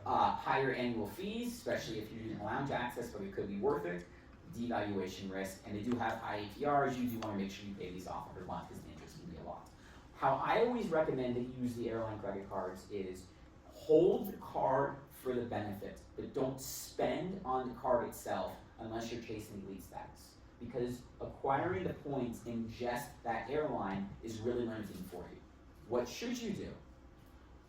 Higher annual fees, especially if you're using lounge access, but it could be worth it. Devaluation risk, and they do have high APRs. You do want to make sure you pay these off every month because the interest can be a lot. How I always recommend that you use the airline credit cards is hold the card for the benefit, but don't spend on the card itself unless you're chasing elite status. Because acquiring the points in just that airline is really limiting for you. What should you do?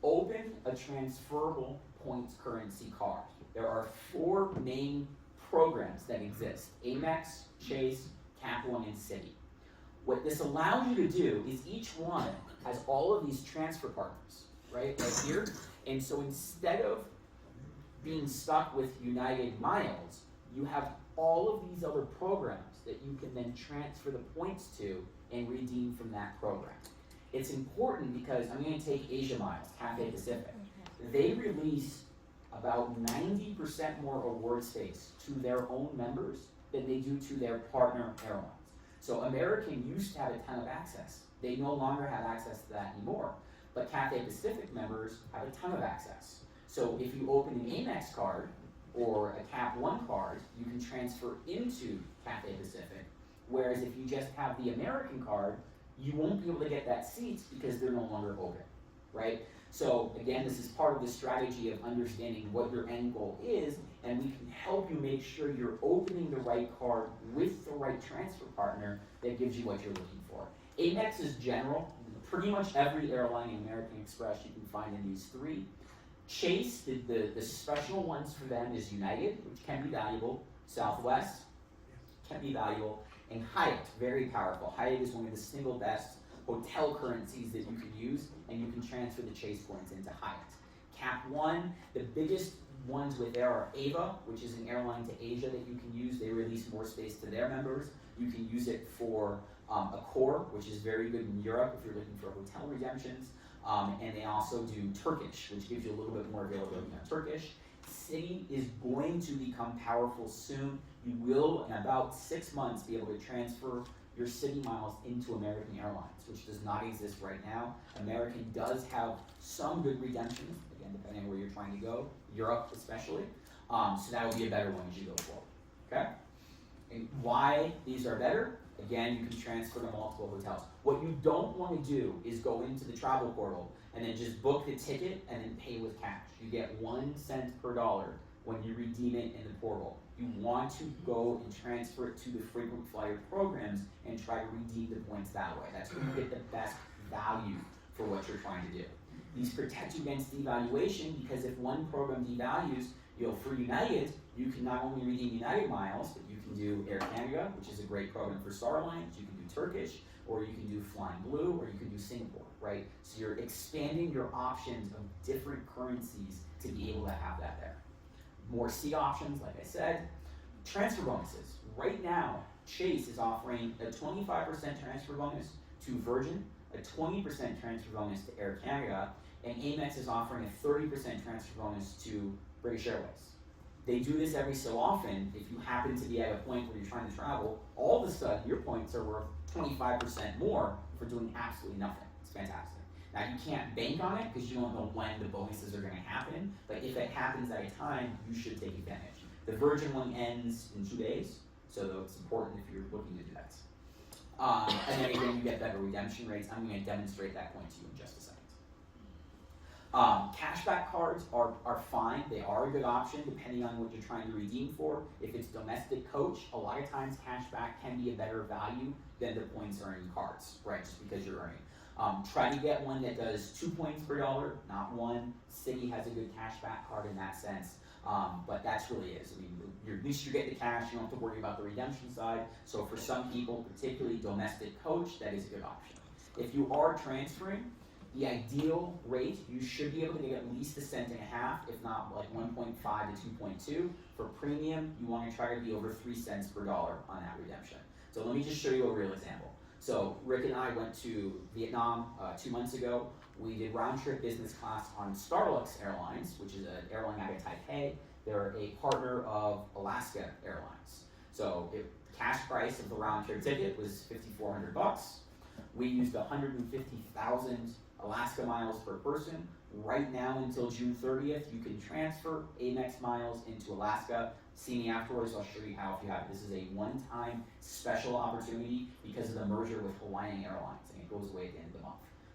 Open a transferable points currency card. There are 4 main programs that exist: Amex, Chase, Capital One, and Citi. What this allows you to do is each one has all of these transfer partners. right here. And so instead of being stuck with United Miles, you have all of these other programs that you can then transfer the points to and redeem from that program. It's important because I'm going to take Asia Miles, Cathay Pacific. They release about 90% more award space to their own members than they do to their partner airlines. So American used to have a ton of access. They no longer have access to that anymore. But Cathay Pacific members have a ton of access. So if you open an Amex card or a Cap One card, you can transfer into Cathay Pacific. Whereas if you just have the American card, you won't be able to get that seat because they're no longer open, right? So again, this is part of the strategy of understanding what your end goal is, and we can help you make sure you're opening the right card with the right transfer partner that gives you what you're looking for. Amex is general. Pretty much every airline in American Express you can find in these three. Chase, the special ones for them is United, which can be valuable. Southwest can be valuable. And Hyatt, very powerful. Hyatt is one of the single best hotel currencies that you can use, and you can transfer the Chase points into Hyatt. Cap One, the biggest ones with there are Ava, which is an airline to Asia that you can use. They release more space to their members. You can use it for Accor, which is very good in Europe if you're looking for hotel redemptions. And they also do Turkish, which gives you a little bit more availability on Turkish. Citi is going to become powerful soon. You will, in about 6 months, be able to transfer your Citi miles into American Airlines, which does not exist right now. American does have some good redemptions, again, depending on where you're trying to go, Europe especially. So that would be a better one as you go forward, okay? And why these are better? Again, you can transfer to multiple hotels. What you don't want to do is go into the travel portal and then just book the ticket and then pay with cash. You get 1 cent per dollar when you redeem it in the portal. You want to go and transfer it to the frequent flyer programs and try to redeem the points that way. That's where you get the best value for what you're trying to do. These protect you against devaluation because if one program devalues, for United, you can not only redeem United miles, but you can do Air Canada, which is a great program for Star Alliance, you can do Turkish, or you can do Flying Blue, or you can do Singapore, right? So you're expanding your options of different currencies to be able to have that there. More seat options, like I said. Transfer bonuses. Right now, Chase is offering a 25% transfer bonus to Virgin, a 20% transfer bonus to Air Canada, and Amex is offering a 30% transfer bonus to British Airways. They do this every so often. If you happen to be at a point where you're trying to travel, all of a sudden your points are worth 25% more for doing absolutely nothing. It's fantastic. Now you can't bank on it because you don't know when the bonuses are going to happen, but if it happens at a time, you should take advantage. The Virgin one ends in 2 days, so it's important if you're looking to do that. And then again, you get better redemption rates. I'm going to demonstrate that point to you in just a second. Cashback cards are fine. They are a good option depending on what you're trying to redeem for. If it's domestic coach, a lot of times cashback can be a better value than the points earning cards, right? Just because you're earning. Try to get one that does 2 points per dollar, not one. Citi has a good cashback card in that sense. But that's really is. I mean, at least you get the cash, you don't have to worry about the redemption side. So for some people, particularly domestic coach, that is a good option. If you are transferring, the ideal rate, you should be able to get at least 1.5 cents, if not like 1.5 to 2.2. For premium, you want to try to be over 3 cents per dollar on that redemption. So let me just show you a real example. So Rick and I went to Vietnam 2 months ago. We did round-trip business class on Starlux Airlines, which is an airline out of Taipei. They're a partner of Alaska Airlines. So the cash price of the round-trip ticket was $5,400. We used 150,000 Alaska miles per person. Right now until June 30th, you can transfer Amex miles into Alaska. See me afterwards, I'll show you how if you have it. This is a one-time special opportunity because of the merger with Hawaiian Airlines, and it goes away at the end of the month.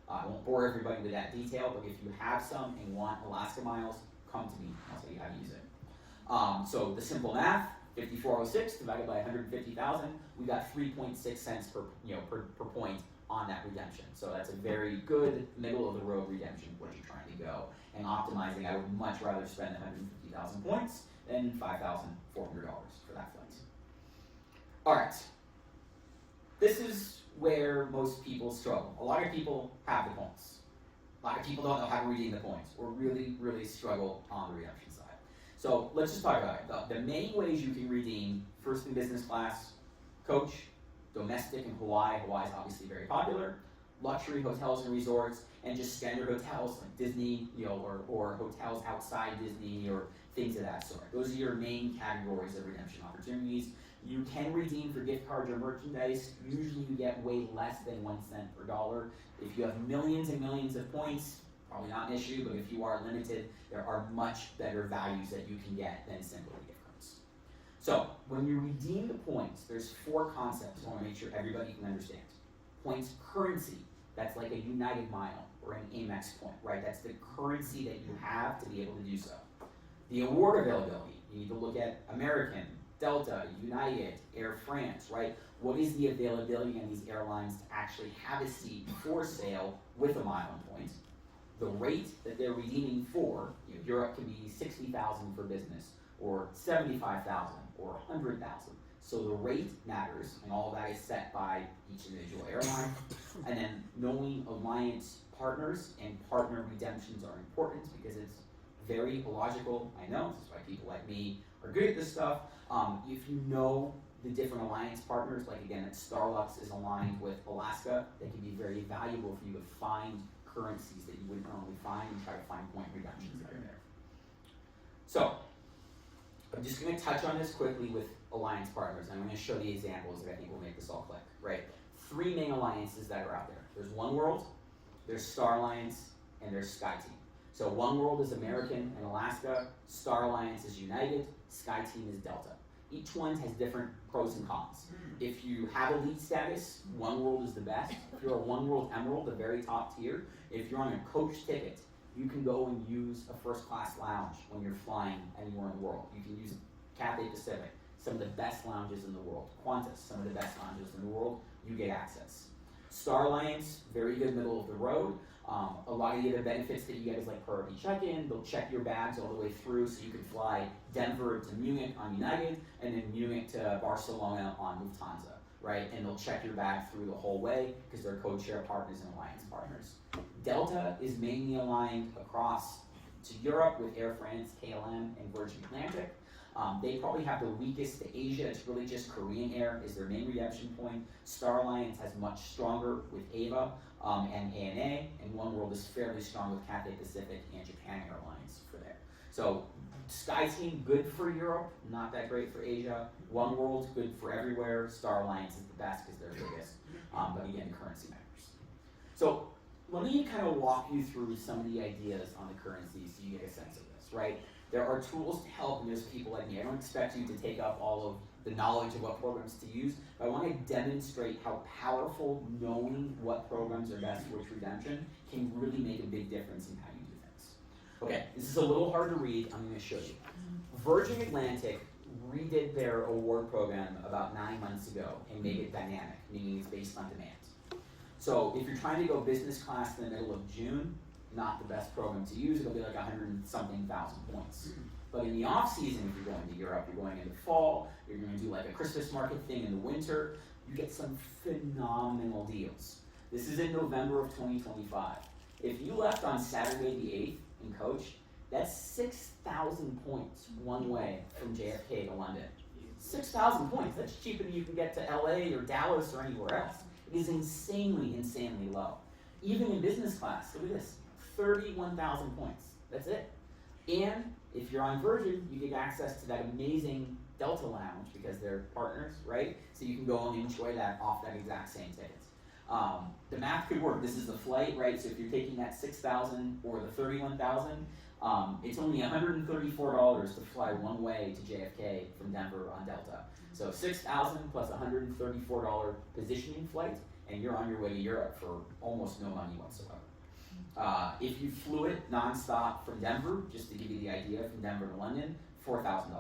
I won't bore everybody with that detail, but if you have some and want Alaska miles, come to me. I'll tell you how to use it. So the simple math, 5,406 divided by 150,000, we got 3.6 cents per point on that redemption. So that's a very good middle of the road redemption where you're trying to go. And optimizing, I would much rather spend 150,000 points than $5,400 for that flight. All right. This is where most people struggle. A lot of people have the points. A lot of people don't know how to redeem the points, or really, really struggle on the redemption side. So let's just talk about it. The main ways you can redeem first and business class, coach, domestic in Hawaii. Hawaii is obviously very popular. Luxury hotels and resorts, and just standard hotels like Disney, or hotels outside Disney, or things of that sort. Those are your main categories of redemption opportunities. You can redeem for gift cards or merchandise. Usually you get way less than 1 cent per dollar. If you have millions and millions of points, probably not an issue, but if you are limited, there are much better values that you can get than simply gift cards. So when you redeem the points, there's 4 concepts I want to make sure everybody can understand. Points currency, that's like a United Mile or an Amex point, right? That's the currency that you have to be able to do so. The award availability, you need to look at American, Delta, United, Air France, right? What is the availability on these airlines to actually have a seat for sale with a mile and points? The rate that they're redeeming for, Europe can be 60,000 for business, or 75,000, or 100,000. So the rate matters, and all of that is set by each individual airline. And then knowing alliance partners and partner redemptions are important because it's very illogical. I know, this is why people like me are good at this stuff. If you know the different alliance partners, like again, that Starlux is aligned with Alaska, they can be very valuable for you to find currencies that you wouldn't normally find and try to find point redemptions that are there. So, I'm just going to touch on this quickly with alliance partners. I'm going to show the examples that I think will make this all click, right? 3 main alliances that are out there. There's One World, there's Star Alliance, and there's SkyTeam. So One World is American and Alaska, Star Alliance is United, SkyTeam is Delta. Each one has different pros and cons. If you have elite status, One World is the best. If you're a One World Emerald, the very top tier, if you're on a coach ticket, you can go and use a first class lounge when you're flying anywhere in the world. You can use Cathay Pacific, some of the best lounges in the world. Qantas, some of the best lounges in the world, you get access. Star Alliance, very good middle of the road. A lot of the other benefits that you get is like priority check-in. They'll check your bags all the way through, so you can fly Denver to Munich on United, and then Munich to Barcelona on Lufthansa, right? And they'll check your bag through the whole way because they're code-share partners and alliance partners. Delta is mainly aligned across to Europe with Air France, KLM, and Virgin Atlantic. They probably have the weakest to Asia. It's really just Korean Air is their main redemption point. Star Alliance has much stronger with Ava and ANA, and One World is fairly strong with Cathay Pacific and Japan Airlines for there. So SkyTeam, good for Europe, not that great for Asia. One World, good for everywhere. Star Alliance is the best because they're biggest. But again, currency matters. So let me kind of walk you through some of the ideas on the currencies so you get a sense of this, right? There are tools to help, and there's people like me. I don't expect you to take up all of the knowledge of what programs to use, but I want to demonstrate how powerful knowing what programs are best for redemption can really make a big difference in how you do things. Okay, this is a little hard to read. I'm going to show you. Virgin Atlantic redid their award program about 9 months ago and made it dynamic, meaning it's based on demand. So if you're trying to go business class in the middle of June, not the best program to use. It'll be like 100-something thousand points. But in the off season, if you're going to Europe, you're going into fall, you're going to do like a Christmas market thing in the winter, you get some phenomenal deals. This is in November of 2025. If you left on Saturday the 8th in coach, that's 6,000 points one way from JFK to London. 6,000 points. That's cheaper than you can get to LA or Dallas or anywhere else. It is insanely, insanely low. Even in business class, look at this. 31,000 points. That's it. And if you're on Virgin, you get access to that amazing Delta lounge because they're partners, right? So you can go and enjoy that off that exact same ticket. The math could work. This is the flight, right? So if you're taking that 6,000 or the 31,000, it's only $134 to fly one way to JFK from Denver on Delta. So 6,000 plus $134 positioning flight, and you're on your way to Europe for almost no money whatsoever. If you flew it nonstop from Denver, just to give you the idea, from Denver to London, $4,000,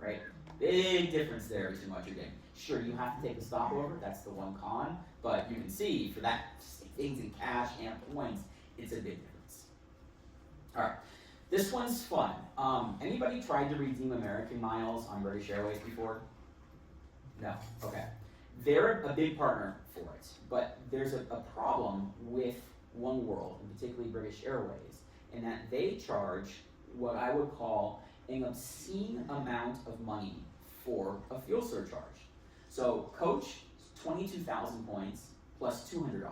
right? Big difference there between what you're getting. Sure, you have to take a stopover, that's the one con, but you can see for that things in cash and points, it's a big difference. All right, this one's fun. Anybody tried to redeem American miles on British Airways before? No, okay. They're a big partner for it, but there's a problem with One World, and particularly British Airways, in that they charge what I would call an obscene amount of money for a fuel surcharge. So Coach, 22,000 points plus $200.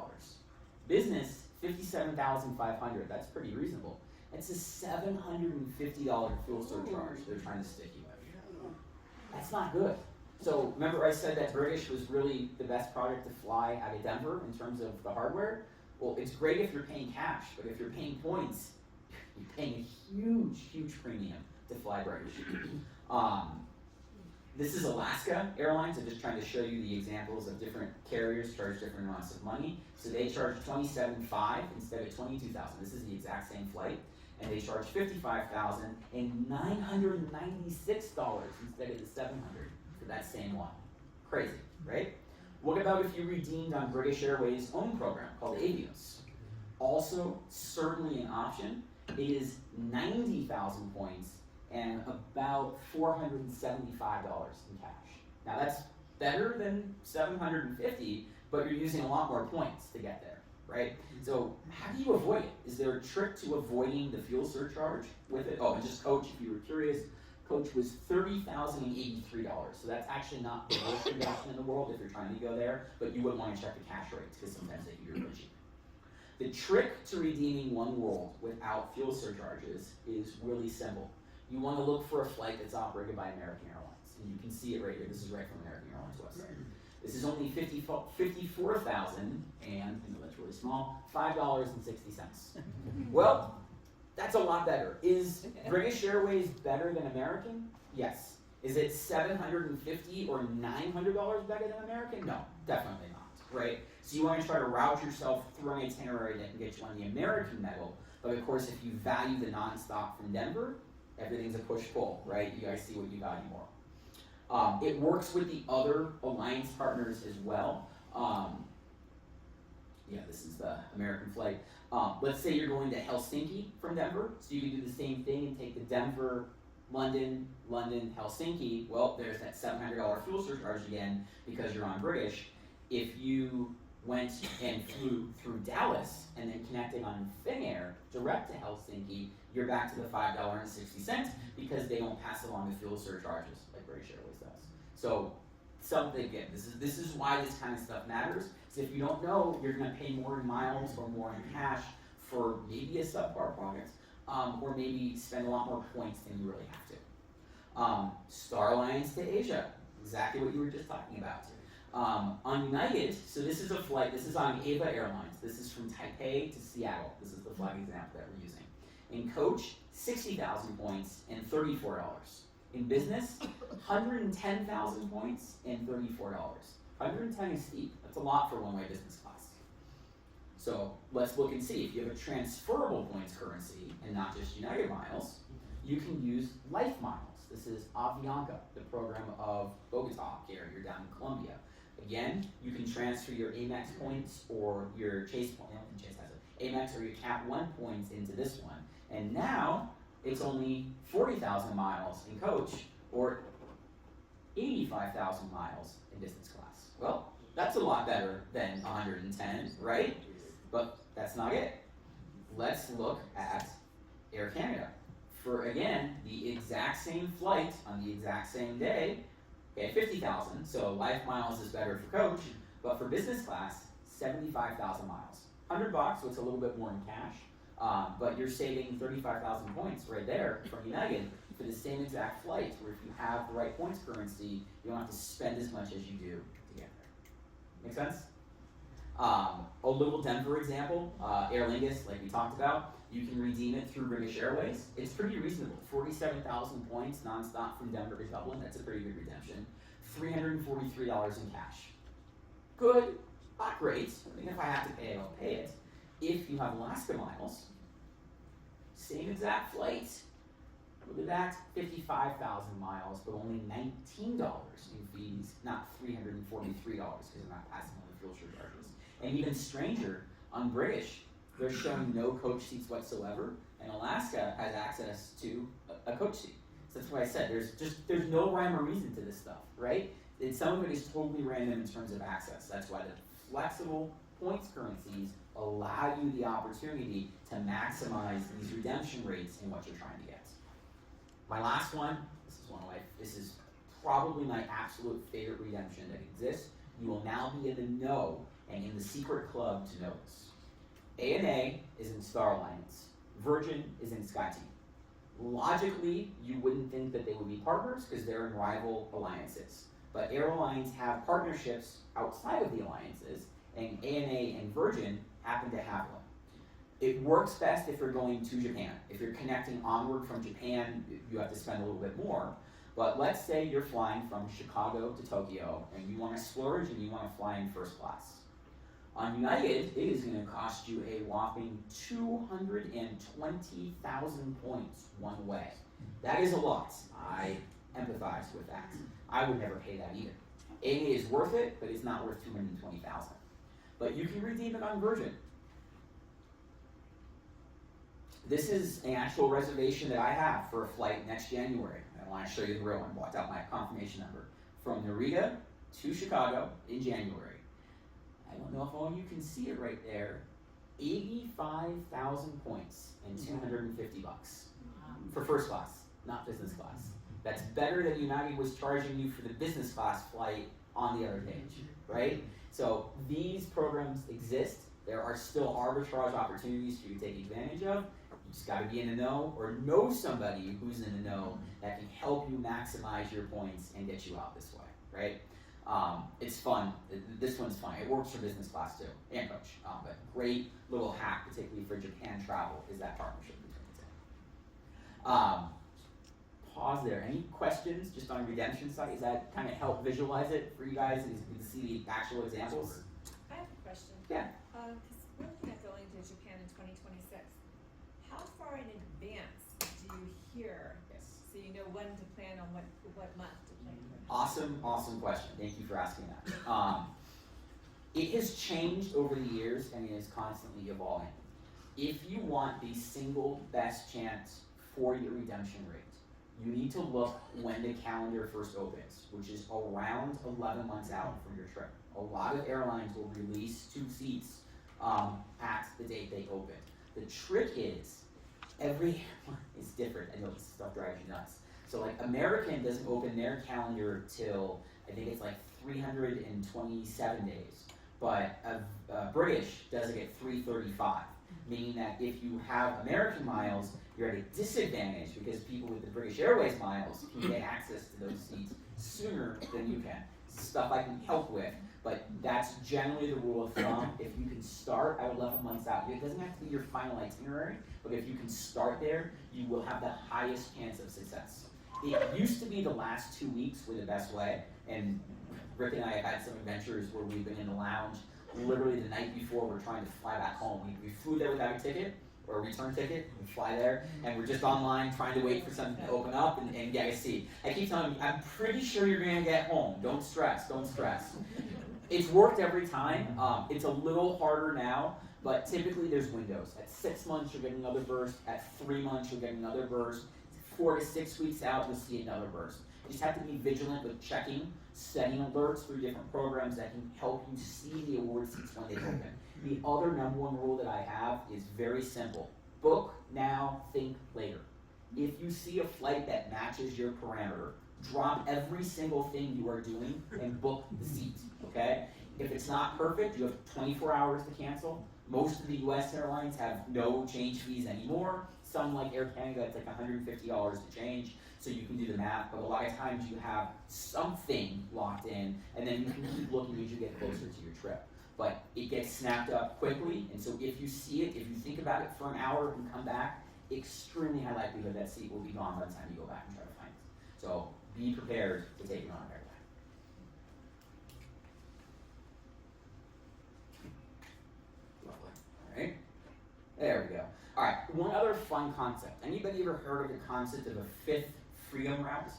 Business, 57,500. That's pretty reasonable. It's a $750 fuel surcharge they're trying to stick you with. That's not good. So remember I said that British was really the best product to fly out of Denver in terms of the hardware? Well, it's great if you're paying cash, but if you're paying points, you're paying a huge, huge premium to fly British. This is Alaska Airlines. I'm just trying to show you the examples of different carriers charge different amounts of money. So they charge $27,500 instead of $22,000. This is the exact same flight. And they charge $55,000 and $996 instead of the $700 for that same one. Crazy, right? What about if you redeemed on British Airways' own program called Avios? Also, certainly an option. It is 90,000 points and about $475 in cash. Now that's better than $750, but you're using a lot more points to get there, right? So how do you avoid it? Is there a trick to avoiding the fuel surcharge with it? Oh, and just Coach, if you were curious, Coach was $30,083. So that's actually not the worst reduction in the world if you're trying to go there, but you wouldn't want to check the cash rates because sometimes they can be really cheap. The trick to redeeming One World without fuel surcharges is really simple. You want to look for a flight that's operated by American Airlines, and you can see it right here. This is right from American Airlines website. This is only $54,000, and I know that's really small, $5.60. Well, that's a lot better. Is British Airways better than American? Yes. Is it $750 or $900 better than American? No, definitely not, right? So you want to try to route yourself through an itinerary that can get you on the American metal, but of course if you value the nonstop from Denver, everything's a push-pull, right? You guys see what you value more. It works with the other alliance partners as well. Yeah, this is the American flight. Let's say you're going to Helsinki from Denver, so you can do the same thing and take the Denver, London, Helsinki. Well, there's that $700 fuel surcharge again because you're on British. If you went and flew through Dallas and then connected on Finnair direct to Helsinki, you're back to the $5.60 because they don't pass along the fuel surcharges like British Airways does. So something again, this is why this kind of stuff matters. So if you don't know, you're going to pay more in miles or more in cash for maybe a subpar product, or maybe spend a lot more points than you really have to. Star Alliance to Asia, exactly what you were just talking about. On United, so this is a flight, this is on Ava Airlines. This is from Taipei to Seattle. This is the flight example that we're using. In Coach, 60,000 points and $34. In Business, 110,000 points and $34. 110 is steep. That's a lot for one-way business class. So let's look and see. If you have a transferable points currency and not just United miles, you can use Life Miles. This is Avianca, the program of Bogota carrier down in Colombia. Again, you can transfer your Amex points or your Chase points, I don't think Chase has it, Amex or your Cap 1 points into this one. And now, it's only 40,000 miles in Coach or 85,000 miles in business class. Well, that's a lot better than 110, right? But that's not it. Let's look at Air Canada. For, again, the exact same flight on the exact same day, okay, 50,000, so Life Miles is better for Coach, but for business class, 75,000 miles. $100, so it's a little bit more in cash, but you're saving 35,000 points right there from United for the same exact flight, where if you have the right points currency, you don't have to spend as much as you do to get there. Make sense? A little Denver example, Aer Lingus, like we talked about, you can redeem it through British Airways. It's pretty reasonable. 47,000 points nonstop from Denver to Dublin. That's a pretty good redemption. $343 in cash. Good, not great. I mean, if I have to pay it, I'll pay it. If you have Alaska miles, same exact flight. Look at that, 55,000 miles, but only $19 in fees, not $343 because they're not passing on the fuel surcharges. And even stranger, on British, they're showing no Coach seats whatsoever, and Alaska has access to a Coach seat. So that's why I said there's no rhyme or reason to this stuff, right? Some of it is totally random in terms of access. That's why the flexible points currencies allow you the opportunity to maximize these redemption rates in what you're trying to get. My last one, this is probably my absolute favorite redemption that exists. You will now be in the know and in the secret club to know this. ANA is in Star Alliance. Virgin is in SkyTeam. Logically, you wouldn't think that they would be partners because they're in rival alliances. But airlines have partnerships outside of the alliances, and ANA and Virgin happen to have one. It works best if you're going to Japan. If you're connecting onward from Japan, you have to spend a little bit more. But let's say you're flying from Chicago to Tokyo, and you want to splurge and you want to fly in first class. On United, it is going to cost you a whopping 220,000 points one way. That is a lot. I empathize with that. I would never pay that either. ANA is worth it, but it's not worth 220,000. But you can redeem it on Virgin. This is an actual reservation that I have for a flight next January. I want to show you the real one. Blocked out my confirmation number. From Narita to Chicago in January. I don't know if all you can see it right there. 85,000 points and $250 for first class, not business class. That's better than United was charging you for the business class flight on the other page, right? So these programs exist. There are still arbitrage opportunities for you to take advantage of. You just got to be in the know or know somebody who's in the know that can help you maximize your points and get you out this way, right? It's fun. This one's fun. It works for business class too, and coach. But great little hack, particularly for Japan travel, is that partnership between the two. Pause there. Any questions just on redemption side? Does that kind of help visualize it for you guys and to see the actual examples? I have a question. Yeah. Because we're looking at going to Japan in 2026. How far in advance do you hear? Yes. So you know when to plan on what month to plan for? Awesome question. Thank you for asking that. It has changed over the years and it is constantly evolving. If you want the single best chance for your redemption rate, you need to look when the calendar first opens, which is around 11 months out from your trip. A lot of airlines will release 2 seats at the date they open. The trick is, every airline is different. I know this stuff drives you nuts. So like American doesn't open their calendar till, I think it's like 327 days. But British does it at 335, meaning that if you have American miles, you're at a disadvantage because people with the British Airways miles can get access to those seats sooner than you can. Stuff I can help with, but that's generally the rule of thumb. If you can start at 11 months out, it doesn't have to be your final itinerary, but if you can start there, you will have the highest chance of success. It used to be the last 2 weeks were the best way, and Rick and I have had some adventures where we've been in the lounge literally the night before we're trying to fly back home. We flew there without a ticket or a return ticket, we fly there, and we're just online trying to wait for something to open up and get a seat. I keep telling you, I'm pretty sure you're gonna get home. Don't stress, don't stress. It's worked every time. It's a little harder now, but typically there's windows. At 6 months, you're getting another burst. At 3 months, you're getting another burst. 4 to 6 weeks out, you'll see another burst. You just have to be vigilant with checking, setting alerts through different programs that can help you see the award seats when they open. The other number one rule that I have is very simple. Book now, think later. If you see a flight that matches your parameter, drop every single thing you are doing and book the seat, okay? If it's not perfect, you have 24 hours to cancel. Most of the US airlines have no change fees anymore. Some like Air Canada, it's like $150 to change, so you can do the math, but a lot of times you have something locked in, and then you can keep looking as you get closer to your trip. But it gets snapped up quickly, and so if you see it, if you think about it for an hour and come back, extremely high likelihood that seat will be gone by the time you go back and try to find it. So be prepared to take it on an airline. Lovely. All right. There we go. All right. One other fun concept. Anybody ever heard of the concept of a fifth freedom route?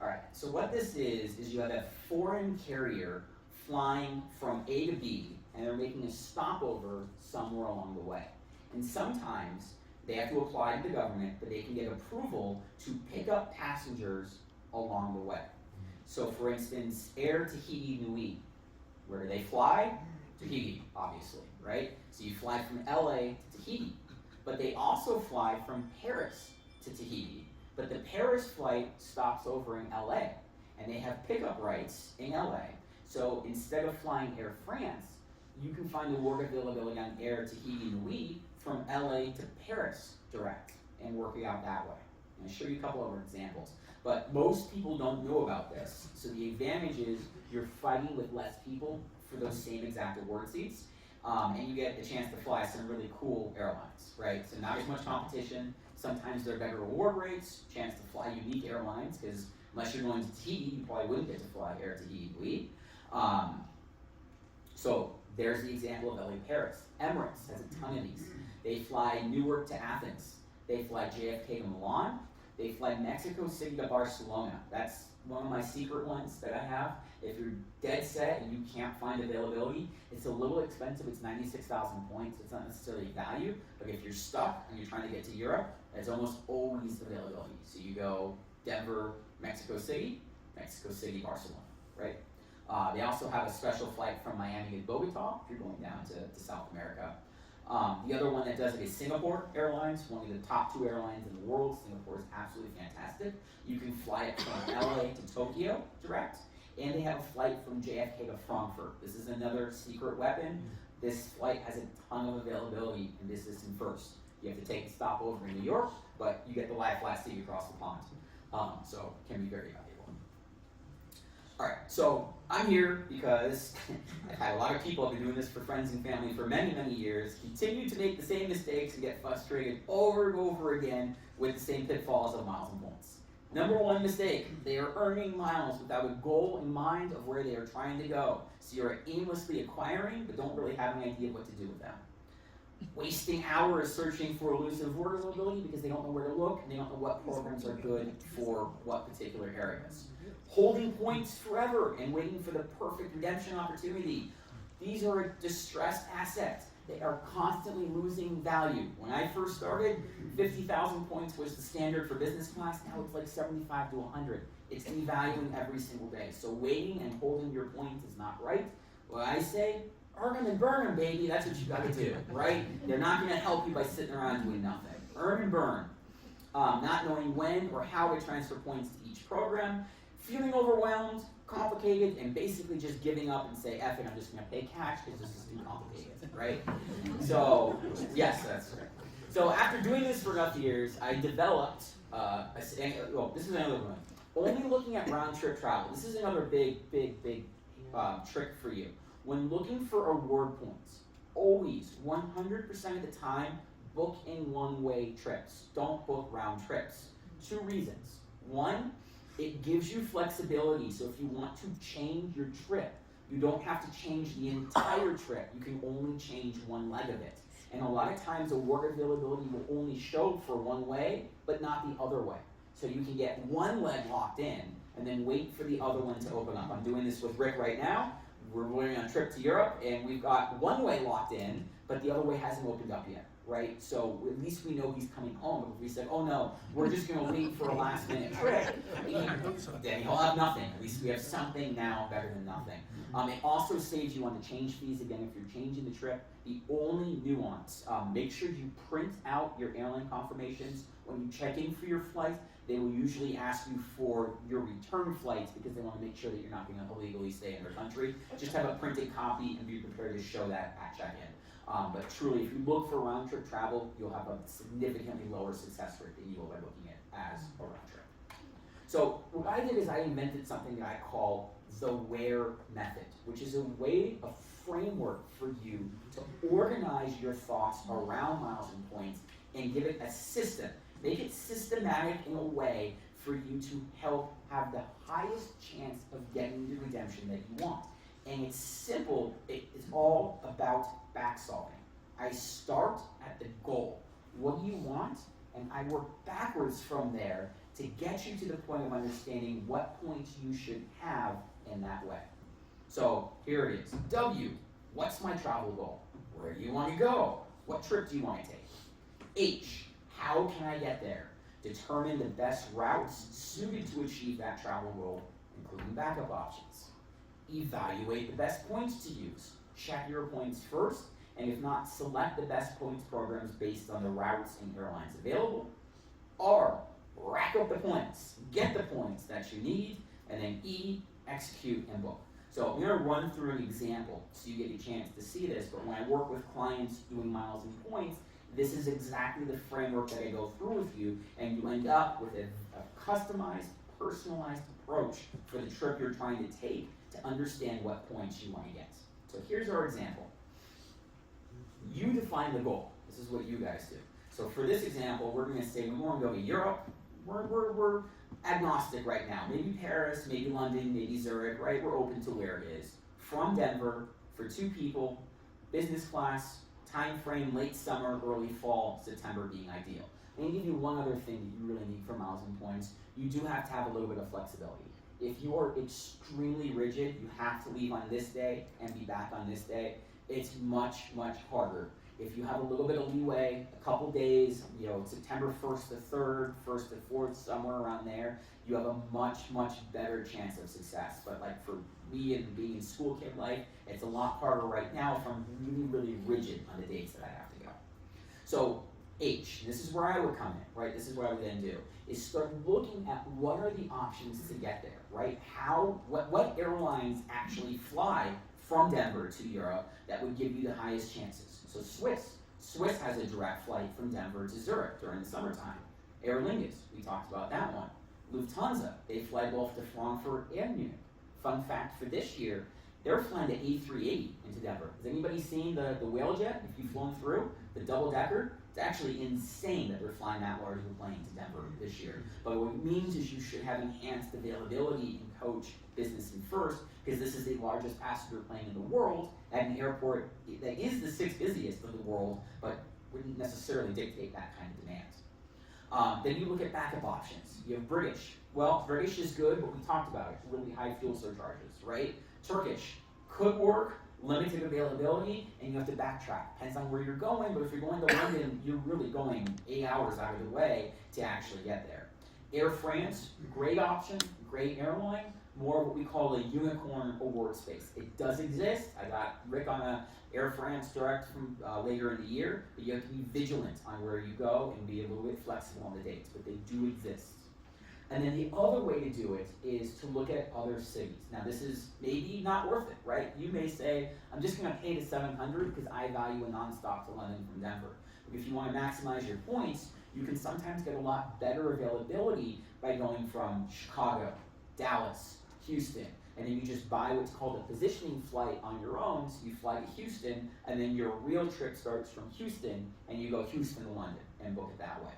All right. So what this is you have a foreign carrier flying from A to B, and they're making a stopover somewhere along the way. And sometimes they have to apply to the government, but they can get approval to pick up passengers along the way. So for instance, Air Tahiti Nui, where do they fly? Tahiti, obviously, right? So you fly from LA to Tahiti, but they also fly from Paris to Tahiti, but the Paris flight stops over in LA, and they have pickup rights in LA. So instead of flying Air France, you can find award availability on Air Tahiti Nui from LA to Paris direct and work it out that way. And I'll show you a couple other examples. But most people don't know about this. So the advantage is you're fighting with less people for those same exact award seats. And you get the chance to fly some really cool airlines, right? So not as much competition. Sometimes there are better award rates, chance to fly unique airlines, because unless you're going to Tahiti, you probably wouldn't get to fly Air Tahiti Nui. So there's the example of LA Paris. Emirates has a ton of these. They fly Newark to Athens. They fly JFK to Milan. They fly Mexico City to Barcelona. That's one of my secret ones that I have. If you're dead set and you can't find availability, it's a little expensive. It's 96,000 points. It's not necessarily value, but if you're stuck and you're trying to get to Europe, it's almost always availability. So you go Denver, Mexico City, Barcelona, right? They also have a special flight from Miami to Bogota if you're going down to South America. The other one that does it is Singapore Airlines, one of the top 2 airlines in the world. Singapore is absolutely fantastic. You can fly it from LA to Tokyo direct, and they have a flight from JFK to Frankfurt. This is another secret weapon. This flight has a ton of availability in this system first. You have to take a stop over in New York, but you get the lie flat seat across the pond. So it can be very valuable. All right, so I'm here because I've had a lot of people, I've been doing this for friends and family for many, many years, continue to make the same mistakes and get frustrated over and over again with the same pitfalls of miles and points. Number 1 mistake, they are earning miles without a goal in mind of where they are trying to go. So you're aimlessly acquiring, but don't really have an idea of what to do with them. Wasting hours searching for elusive award availability because they don't know where to look and they don't know what programs are good for what particular areas. Holding points forever and waiting for the perfect redemption opportunity. These are a distressed asset. They are constantly losing value. When I first started, 50,000 points was the standard for business class. Now it's like 75 to 100. It's devaluing every single day. So waiting and holding your points is not right. What I say, earn them and burn them, baby. That's what you gotta do, right? They're not gonna help you by sitting around doing nothing. Earn and burn. Not knowing when or how to transfer points to each program. Feeling overwhelmed, complicated, and basically just giving up and say, F it, I'm just gonna pay cash because this is too complicated, right? So, yes, that's right. So after doing this for enough years, I developed, this is another one. Only looking at round trip travel. This is another big trick for you. When looking for award points, always, 100% of the time, book in one-way trips. Don't book round trips. 2 reasons. 1, it gives you flexibility, so if you want to change your trip, you don't have to change the entire trip. You can only change one leg of it. And a lot of times, award availability will only show for one way, but not the other way. So you can get one leg locked in, and then wait for the other one to open up. I'm doing this with Rick right now. We're going on a trip to Europe, and we've got one way locked in, but the other way hasn't opened up yet, right? So at least we know he's coming home. But if we said, oh no, we're just going to wait for a last minute trip, then he'll have nothing. At least we have something now better than nothing. It also saves you on the change fees. Again, if you're changing the trip, the only nuance, make sure you print out your airline confirmations. When you check in for your flight, they will usually ask you for your return flights because they want to make sure that you're not going to illegally stay in their country. Just have a printed copy and be prepared to show that at check-in. But truly, if you look for round-trip travel, you'll have a significantly lower success rate than you will by looking at as a round trip. So what I did is I invented something that I call the WHERE method, which is a way, a framework for you to organize your thoughts around miles and points and give it a system. Make it systematic in a way for you to help have the highest chance of getting the redemption that you want. And it's simple, it's all about back solving. I start at the goal. What do you want? And I work backwards from there to get you to the point of understanding what points you should have in that way. So here it is. W, what's my travel goal? Where do you want to go? What trip do you want to take? H, how can I get there? Determine the best routes suited to achieve that travel goal, including backup options. Evaluate the best points to use. check your points first, and if not, select the best points programs based on the routes and airlines available. R, rack up the points, get the points that you need, and then E, execute and book. So I'm going to run through an example so you get a chance to see this, but when I work with clients doing miles and points, this is exactly the framework that I go through with you, and you end up with a customized, personalized approach for the trip you're trying to take to understand what points you want to get. So here's our example. You define the goal. This is what you guys do. So for this example, we're going to say we want to go to Europe. We're agnostic right now. Maybe Paris, maybe London, maybe Zurich, right? We're open to where it is. From Denver, for 2 people, business class, time frame, late summer, early fall, September being ideal. I'm going to give you one other thing that you really need for miles and points. You do have to have a little bit of flexibility. If you are extremely rigid, you have to leave on this day and be back on this day, it's much, much harder. If you have a little bit of leeway, a couple days, September 1st to 3rd, 1st to 4th, somewhere around there, you have a much, much better chance of success. But like for me and being in school kid life, it's a lot harder right now if I'm really, really rigid on the dates that I have to go. So H, this is where I would come in, right? This is what I would then do, is start looking at what are the options to get there, right? What airlines actually fly from Denver to Europe that would give you the highest chances. So Swiss has a direct flight from Denver to Zurich during the summertime. Aer Lingus, we talked about that one. Lufthansa, they fly both to Frankfurt and Munich. Fun fact for this year, they're flying the A380 into Denver. Has anybody seen the whale jet? If you've flown through the double decker, it's actually insane that they're flying that large of a plane to Denver this year. But what it means is you should have enhanced availability in coach, business, and first, because this is the largest passenger plane in the world at an airport that is the 6th busiest of the world, but wouldn't necessarily dictate that kind of demand. Then you look at backup options. You have British. Well, British is good, but we talked about it. Really high fuel surcharges, right? Turkish could work, limited availability, and you have to backtrack. Depends on where you're going, but if you're going to London, you're really going 8 hours out of the way to actually get there. Air France, great option, great airline, more what we call a unicorn award space. It does exist. I got Rick on a Air France direct from later in the year, but you have to be vigilant on where you go and be a little bit flexible on the dates, but they do exist. And then the other way to do it is to look at other cities. Now this is maybe not worth it, right? You may say, I'm just gonna pay the $700 because I value a nonstop to London from Denver. But if you wanna maximize your points, you can sometimes get a lot better availability by going from Chicago, Dallas, Houston, and then you just buy what's called a positioning flight on your own, so you fly to Houston, and then your real trip starts from Houston, and you go Houston to London, and book it that way,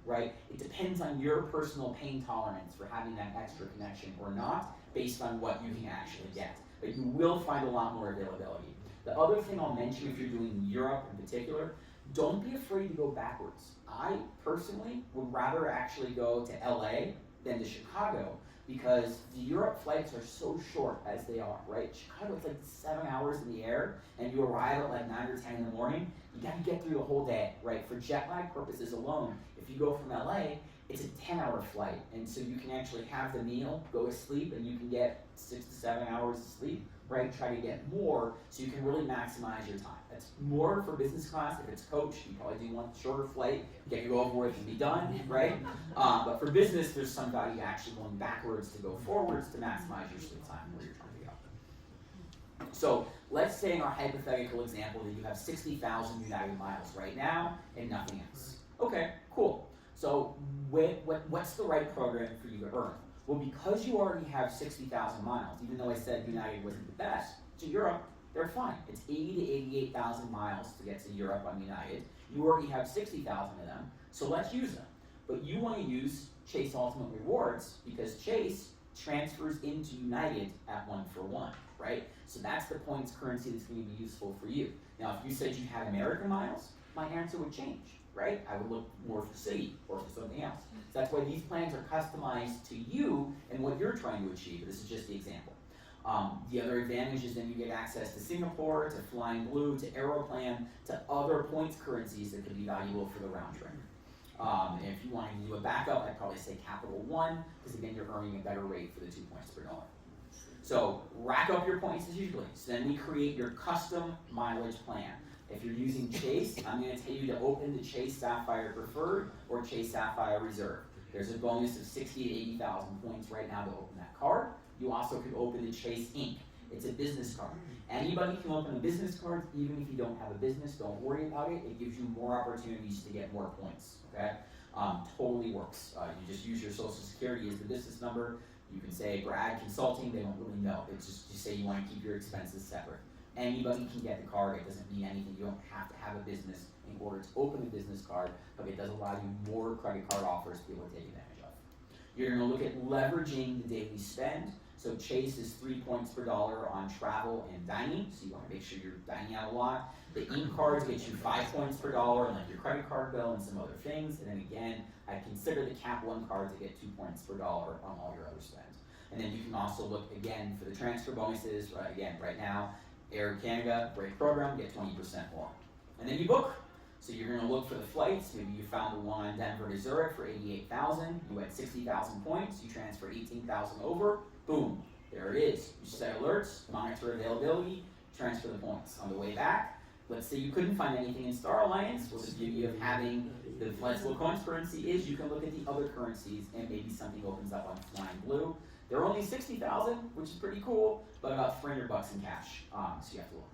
right? It depends on your personal pain tolerance for having that extra connection or not, based on what you can actually get. But you will find a lot more availability. The other thing I'll mention if you're doing Europe in particular, don't be afraid to go backwards. I personally would rather actually go to LA than to Chicago, because the Europe flights are so short as they are, right? Chicago, it's like 7 hours in the air, and you arrive at like 9 or 10 in the morning. You gotta get through the whole day, right? For jet lag purposes alone, if you go from LA, it's a 10-hour flight, and so you can actually have the meal, go to sleep, and you can get 6 to 7 hours of sleep, right? Try to get more, so you can really maximize your time. That's more for business class. If it's coach, you probably do want a shorter flight, get you over with and be done, right? But for business, there's some value actually going backwards to go forwards to maximize your sleep time where you're trying to go. So let's say in our hypothetical example that you have 60,000 United miles right now and nothing else. Okay, cool. So what's the right program for you to earn? Well, because you already have 60,000 miles, even though I said United wasn't the best, to Europe, they're fine. It's 80 to 88,000 miles to get to Europe on United. You already have 60,000 of them, so let's use them. But you want to use Chase Ultimate Rewards because Chase transfers into United at 1-for-1, right? So that's the points currency that's going to be useful for you. Now, if you said you had American miles, my answer would change, right? I would look more for City or for something else. So that's why these plans are customized to you and what you're trying to achieve. This is just the example. The other advantage is then you get access to Singapore, to Flying Blue, to Aeroplan, to other points currencies that could be valuable for the round trip. And if you wanted to do a backup, I'd probably say Capital One, because again, you're earning a better rate for the 2 points per dollar. So rack up your points as usually. So then we create your custom mileage plan. If you're using Chase, I'm going to tell you to open the Chase Sapphire Preferred or Chase Sapphire Reserve. There's a bonus of 60 to 80,000 points right now to open that card. You also could open the Chase Inc. It's a business card. Anybody can open a business card, even if you don't have a business. Don't worry about it. It gives you more opportunities to get more points. Okay, totally works. You just use your Social Security as the business number. You can say Brad Consulting. They don't really know. It's just you say you want to keep your expenses separate. Anybody can get the card. It doesn't mean anything. You don't have to have a business in order to open a business card, but it does allow you more credit card offers to be able to take advantage of. You're going to look at leveraging the daily spend. So Chase is 3 points per dollar on travel and dining, so you want to make sure you're dining out a lot. The Ink cards get you 5 points per dollar on like your credit card bill and some other things. And then again, I consider the Cap One card to get 2 points per dollar on all your other spend. And then you can also look again for the transfer bonuses. Again, right now, Air Canada break program, get 20% more. And then you book. So you're going to look for the flights. Maybe you found the one on Denver to Zurich for 88,000. You had 60,000 points. You transfer 18,000 over. Boom, there it is. You set alerts, monitor availability, transfer the points. On the way back, let's say you couldn't find anything in Star Alliance. Well, the beauty of having the flexible coins currency is you can look at the other currencies and maybe something opens up on Flying Blue. They're only 60,000, which is pretty cool, but about $300 in cash. So you have to look.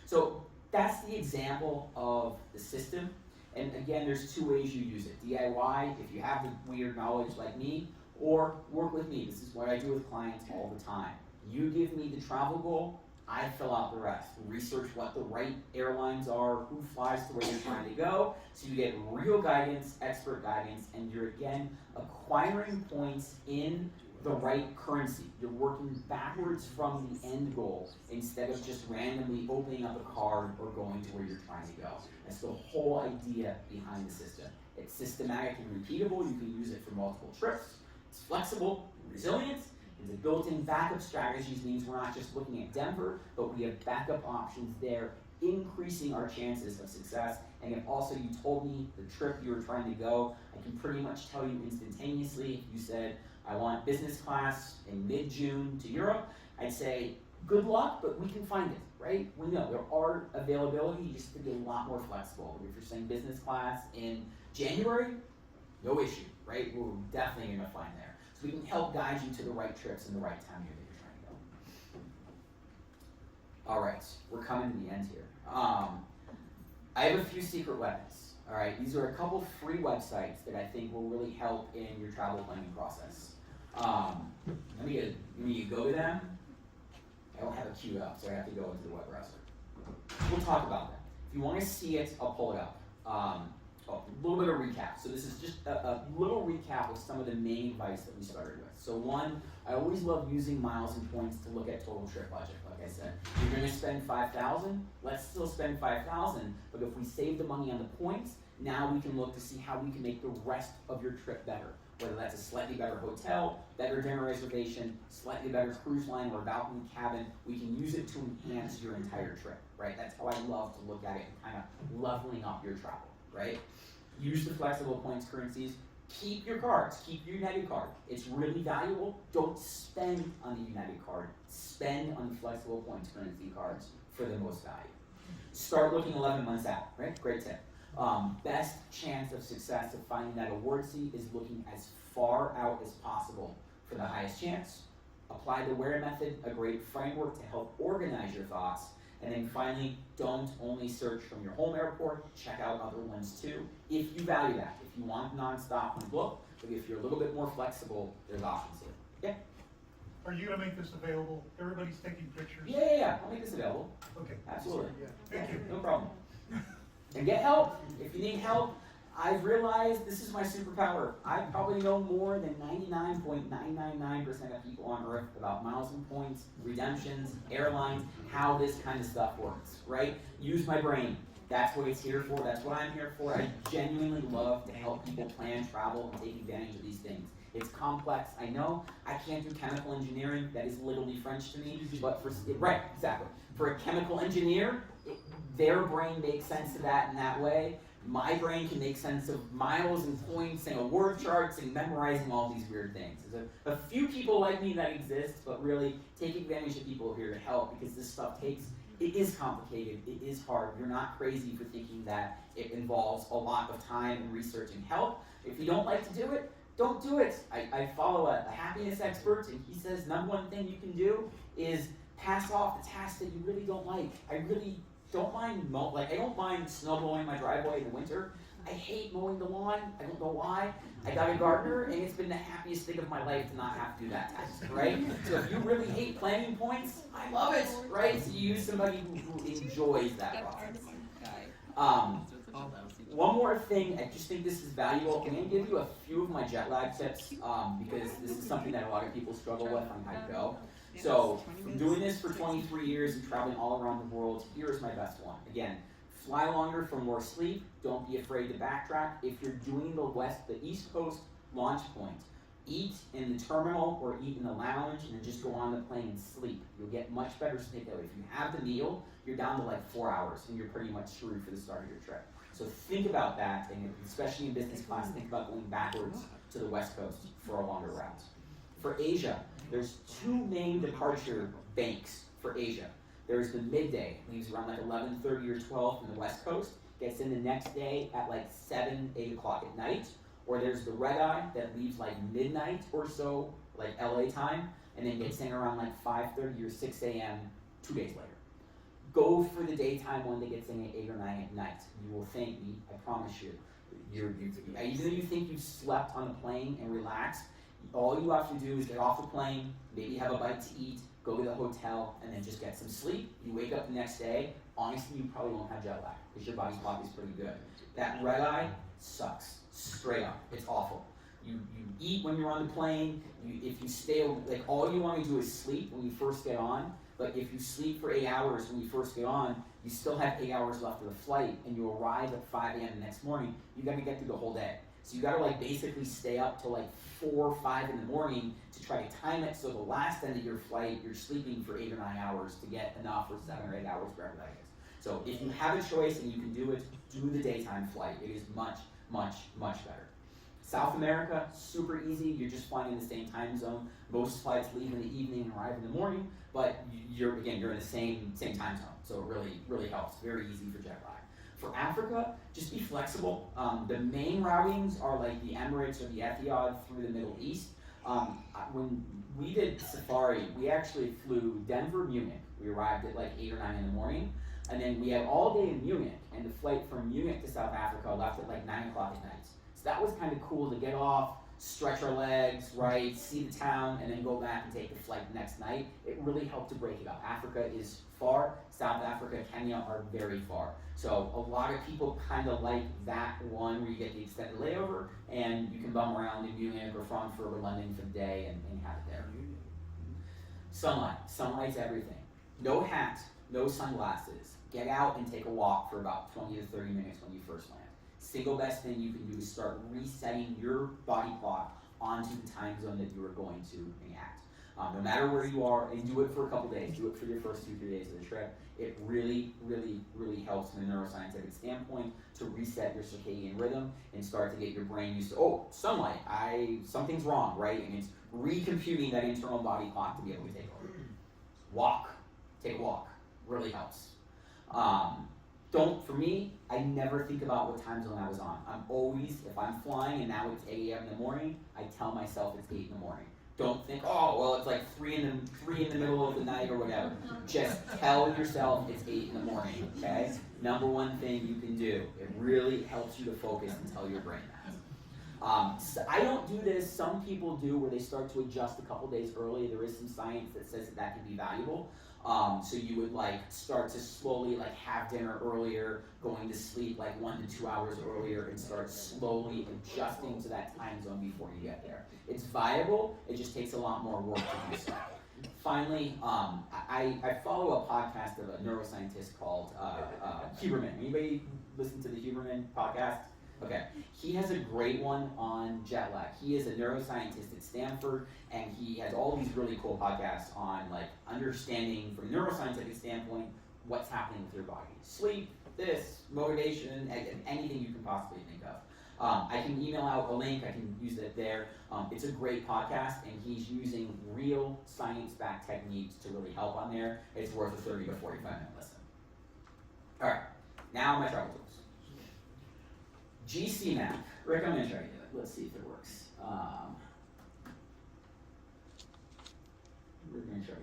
So that's the example of the system. And again, there's 2 ways you use it. DIY, if you have the weird knowledge like me, or work with me. This is what I do with clients all the time. You give me the travel goal, I fill out the rest. Research what the right airlines are, who flies to where you're trying to go, so you get real guidance, expert guidance, and you're again acquiring points in the right currency. You're working backwards from the end goal instead of just randomly opening up a card or going to where you're trying to go. That's the whole idea behind the system. It's systematic and repeatable. You can use it for multiple trips. It's flexible, resilient, and the built-in backup strategies means we're not just looking at Denver, but we have backup options there, increasing our chances of success. And if also you told me the trip you were trying to go, I can pretty much tell you instantaneously. If you said, I want business class in mid-June to Europe, I'd say, good luck, but we can find it, right? We know there are availability, you just have to be a lot more flexible. If you're saying business class in January, no issue, right? We're definitely going to find there. So we can help guide you to the right trips and the right time here that you're trying to go. All right, we're coming to the end here. I have a few secret weapons. All right, these are a couple free websites that I think will really help in your travel planning process. Let me go to them. I don't have it queued up, so I have to go into the web browser. We'll talk about them. If you want to see it, I'll pull it up. A little bit of recap. So this is just a little recap of some of the main advice that we started with. So one, I always love using miles and points to look at total trip budget. Like I said, you're going to spend $5,000. Let's still spend $5,000. But if we save the money on the points, now we can look to see how we can make the rest of your trip better. Whether that's a slightly better hotel, better dinner reservation, slightly better cruise line or balcony cabin, we can use it to enhance your entire trip, right? That's how I love to look at it and kind of leveling up your travel, right? Use the flexible points currencies. Keep your cards. Keep your United card. It's really valuable. Don't spend on the United card. Spend on the flexible points currency cards for the most value. Start looking 11 months out, right? Great tip. Best chance of success of finding that award seat is looking as far out as possible for the highest chance. Apply the WHERE method, a great framework to help organize your thoughts. And then finally, don't only search from your home airport, check out other ones too, if you value that. If you want nonstop and book, but if you're a little bit more flexible, there's options here. Yeah? Are you gonna make this available? Everybody's taking pictures. Yeah. I'll make this available. Okay. Absolutely. Thank you. No problem. And get help. If you need help, I've realized this is my superpower. I probably know more than 99.999% of people on Earth about miles and points, redemptions, airlines, how this kind of stuff works, right? Use my brain. That's what it's here for. That's what I'm here for. I genuinely love to help people plan travel and take advantage of these things. It's complex. I know I can't do chemical engineering. That is literally French to me. But right, exactly. For a chemical engineer, their brain makes sense of that in that way. My brain can make sense of miles and points and word charts and memorizing all these weird things. There's a few people like me that exist, but really take advantage of people here to help, because this stuff it is complicated, it is hard. You're not crazy for thinking that it involves a lot of time and research and help. If you don't like to do it, don't do it. I follow a happiness expert, and he says number one thing you can do is pass off the tasks that you really don't like. I really don't mind I don't mind snow blowing my driveway in the winter. I hate mowing the lawn. I don't know why. I got a gardener, and it's been the happiest thing of my life to not have to do that task, right? So if you really hate planning points, I love it, right? So you use somebody who enjoys that process. One more thing, I just think this is valuable. I'm going to give you a few of my jet lag tips, because this is something that a lot of people struggle with on how to go. So, from doing this for 23 years and traveling all around the world, here's my best one. Again, fly longer for more sleep. Don't be afraid to backtrack. If you're doing the East Coast launch point, eat in the terminal or eat in the lounge and then just go on the plane and sleep. You'll get much better sleep that way. If you have the meal, you're down to like 4 hours and you're pretty much screwed for the start of your trip. So think about that, and especially in business class, think about going backwards to the West Coast for a longer route. For Asia, there's two main departure banks for Asia. There's the midday, leaves around like 11:30 or 12 from the West Coast, gets in the next day at like 7, 8 o'clock at night. Or there's the red eye that leaves like midnight or so, like LA time, and then gets in around like 5:30 or 6 a.m. 2 days later. Go for the daytime one that gets in at 8 or 9 at night. You will thank me, I promise you. Even though you think you've slept on the plane and relaxed, all you have to do is get off the plane, maybe have a bite to eat, go to the hotel, and then just get some sleep. You wake up the next day, honestly, you probably won't have jet lag, because your body's clock is pretty good. That red eye sucks, straight up. It's awful. You eat when you're on the plane. If you stay, like, all you want to do is sleep when you first get on. But if you sleep for 8 hours when you first get on, you still have 8 hours left of the flight, and you arrive at 5 a.m. the next morning. You got to get through the whole day. So you got to like basically stay up till like 4 or 5 in the morning to try to time it. So the last end of your flight, you're sleeping for 8 or 9 hours to get enough, or 7 or 8 hours, wherever that is. So if you have a choice and you can do it, do the daytime flight. It is much, much, much better. South America, super easy. You're just flying in the same time zone. Most flights leave in the evening and arrive in the morning, but you're in the same time zone. So it really helps. Very easy for jet lag. For Africa, just be flexible. The main routings are like the Emirates or the Etihad through the Middle East. When we did safari, we actually flew Denver, Munich. We arrived at like 8 or 9 in the morning, and then we had all day in Munich, and the flight from Munich to South Africa left at like 9 o'clock at night. So that was kind of cool to get off, stretch our legs, right, see the town, and then go back and take the flight the next night. It really helped to break it up. Africa is far. South Africa, Kenya are very far. So a lot of people kind of like that one where you get the extended layover, and you can bum around in Munich or Frankfurt or London for the day and have it there. Sunlight. Sunlight's everything. No hat, no sunglasses. Get out and take a walk for about 20 to 30 minutes when you first land. Single best thing you can do is start resetting your body clock onto the time zone that you are going to react. No matter where you are, and do it for a couple days. Do it for your first 2-3 days of the trip. It really, really, really helps from a neuroscientific standpoint to reset your circadian rhythm and start to get your brain used to, oh, sunlight, something's wrong, right? And it's recomputing that internal body clock to be able to take over. Walk. Take a walk. Really helps. For me, I never think about what time zone I was on. I'm always, if I'm flying and now it's 8 a.m. in the morning, I tell myself it's 8 in the morning. Don't think, oh, well, it's like 3 in the middle of the night or whatever. Just tell yourself it's 8 in the morning, okay? Number one thing you can do. It really helps you to focus and tell your brain that. So I don't do this. Some people do, where they start to adjust a couple days early. There is some science that says that can be valuable. So you would like start to slowly like have dinner earlier, going to sleep like 1 to 2 hours earlier, and start slowly adjusting to that time zone before you get there. It's viable, it just takes a lot more work to do so. Finally, I follow a podcast of a neuroscientist called Huberman. Anybody listen to the Huberman podcast? Okay, he has a great one on jet lag. He is a neuroscientist at Stanford, and he has all these really cool podcasts on like understanding from a neuroscientific standpoint what's happening with your body. Sleep, this, motivation, anything you can possibly think of. I can email out a link, I can use it there. It's a great podcast, and he's using real science-backed techniques to really help on there. It's worth a 30 to 45-minute listen. All right, now my travel tools. GC map. Rick, I'm going to try to do it. Let's see if it works. We're going to try to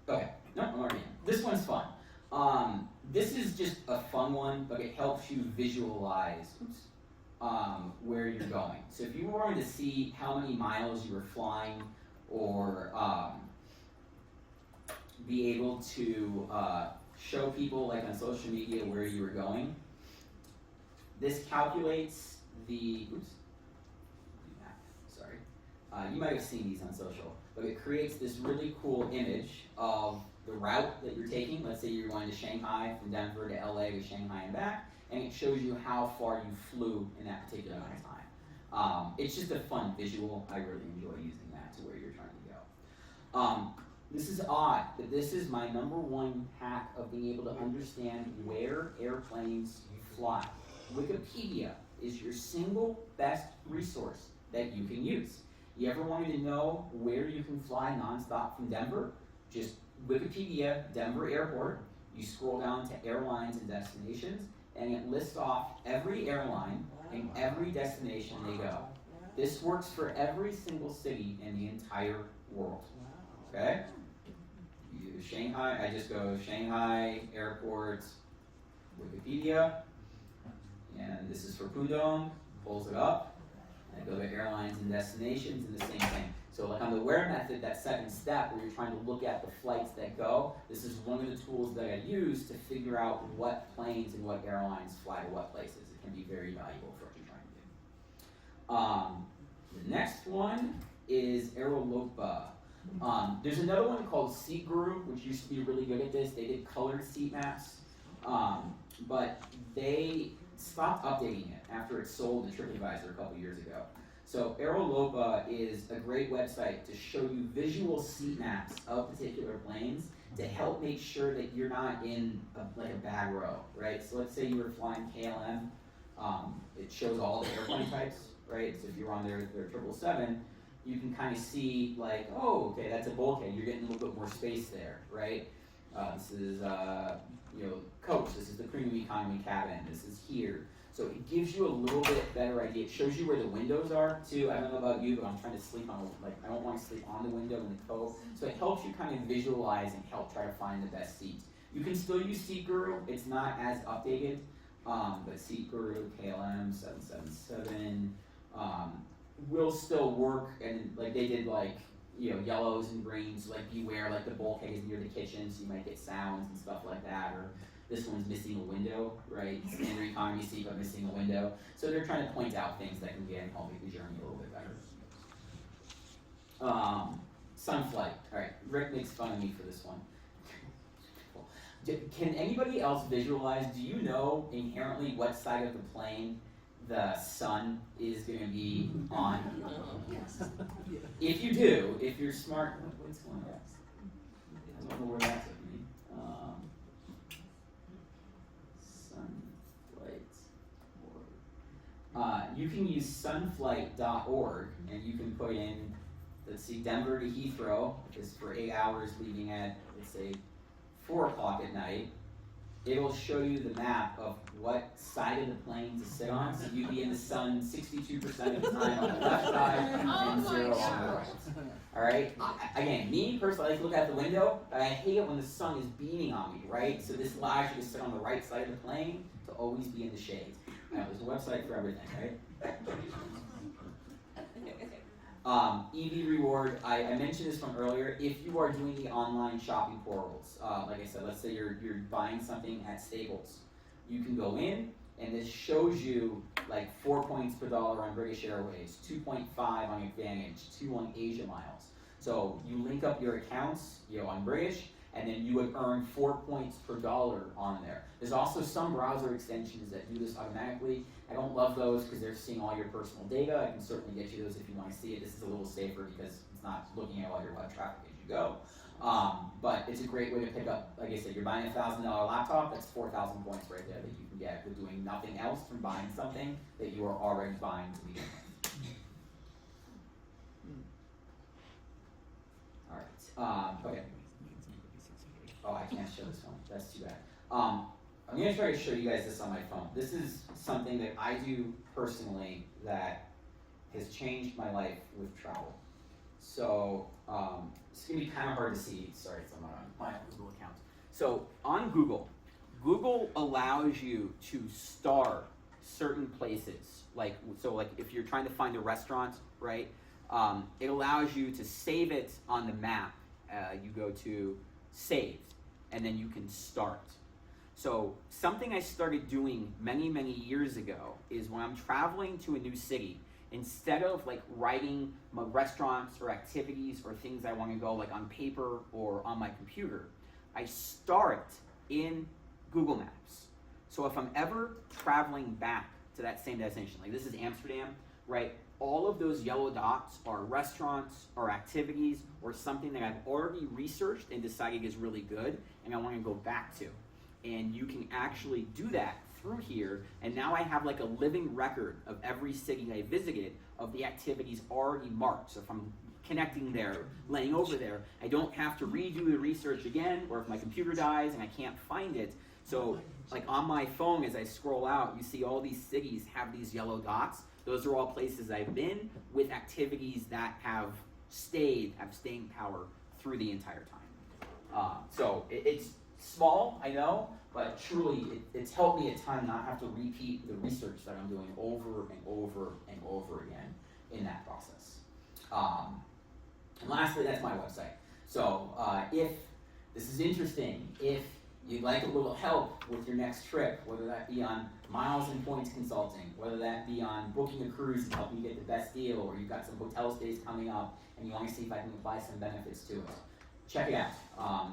go. Okay, no, I'm already in. This one's fun. This is just a fun one, but it helps you visualize where you're going. So if you wanted to see how many miles you were flying, or be able to show people like on social media where you were going, this calculates the, sorry, you might have seen these on social, but it creates this really cool image of the route that you're taking. Let's say you're going to Shanghai, from Denver to LA to Shanghai and back, and it shows you how far you flew in that particular amount of time. It's just a fun visual. I really enjoy using that to where you're trying to go. This is odd, but this is my #1 hack of being able to understand where airplanes fly. Wikipedia is your single best resource that you can use. You ever wanted to know where you can fly nonstop from Denver? Just Wikipedia, Denver Airport. You scroll down to airlines and destinations, and it lists off every airline and every destination they go. This works for every single city in the entire world. Okay? Shanghai, I just go Shanghai Airport, Wikipedia, and this is for Pudong, pulls it up, and I go to airlines and destinations, and the same thing. So like on the where method, that second step where you're trying to look at the flights that go, this is one of the tools that I use to figure out what planes and what airlines fly to what places. It can be very valuable for what you're trying to do. The next one is Aerolopa. There's another one called Seat Guru, which used to be really good at this. They did colored seat maps, but they stopped updating it after it sold to TripAdvisor a couple years ago. So Aerolopa is a great website to show you visual seat maps of particular planes to help make sure that you're not in like a bad row, right? So let's say you were flying KLM, it shows all the airplane types, right? So if you're on their 777, you can kind of see like, oh, okay, that's a bulkhead. You're getting a little bit more space there, right? This is, coach. This is the premium economy cabin. This is here. So it gives you a little bit better idea. It shows you where the windows are too. I don't know about you, but I'm trying to sleep on, I don't want to sleep on the window in the cove. So it helps you kind of visualize and help try to find the best seats. You can still use Seat Guru. It's not as updated, but Seat Guru, KLM 777, will still work, and like they did like, yellows and greens, like beware, like the bulkhead is near the kitchen, so you might get sounds and stuff like that, or this one's missing a window, right? Standard economy seat, but missing a window. So they're trying to point out things that can get help make the journey a little bit better. Sunflight. All right, Rick makes fun of me for this one. Can anybody else visualize? Do you know inherently what side of the plane the sun is going to be on? If you do, if you're smart, what's going on? I don't know where that's at. You can use sunflight.org, and you can put in, let's see, Denver to Heathrow is for 8 hours, leaving at, let's say, 4 o'clock at night. It'll show you the map of what side of the plane to sit on, so you'd be in the sun 62% of the time on the left side and 0 on the right. All right. Again, me personally, I like to look out the window, but I hate it when the sun is beaming on me, right? So this allows you to sit on the right side of the plane to always be in the shade. There's a website for everything, right? EV reward, I mentioned this from earlier. If you are doing the online shopping portals, like I said, let's say you're buying something at Staples, you can go in and this shows you like 4 points per dollar on British Airways, 2.5 on Advantage, 2 on Asia Miles. So you link up your accounts, on British, and then you would earn 4 points per dollar on there. There's also some browser extensions that do this automatically. I don't love those because they're seeing all your personal data. I can certainly get you those if you want to see it. This is a little safer because it's not looking at all your web traffic as you go. But it's a great way to pick up, like I said, you're buying a $1,000 laptop, that's 4,000 points right there that you can get with doing nothing else from buying something that you are already buying to begin with. Alright, okay. Oh, I can't show this one, that's too bad. I'm gonna try to show you guys this on my phone. This is something that I do personally that has changed my life with travel. So, it's gonna be kind of hard to see. Sorry, it's on my Google account. So, on Google, Google allows you to star certain places. Like if you're trying to find a restaurant, right? It allows you to save it on the map. You go to Saved, and then you can start. So something I started doing many, many years ago is when I'm traveling to a new city, instead of like writing my restaurants or activities or things I want to go like on paper or on my computer, I start in Google Maps. So if I'm ever traveling back to that same destination, like this is Amsterdam, right? All of those yellow dots are restaurants or activities or something that I've already researched and decided is really good and I want to go back to. And you can actually do that through here, and now I have like a living record of every city I visited of the activities already marked. So if I'm connecting there, laying over there, I don't have to redo the research again, or if my computer dies and I can't find it. So like on my phone, as I scroll out, you see all these cities have these yellow dots. Those are all places I've been with activities that have staying power through the entire time. So it's small, I know, but truly it's helped me a ton not have to repeat the research that I'm doing over and over and over again in that process. And lastly, that's my website. So if this is interesting, if you'd like a little help with your next trip, whether that be on miles and points consulting, whether that be on booking a cruise and helping you get the best deal, or you've got some hotel stays coming up and you want to see if I can apply some benefits to it, check it out.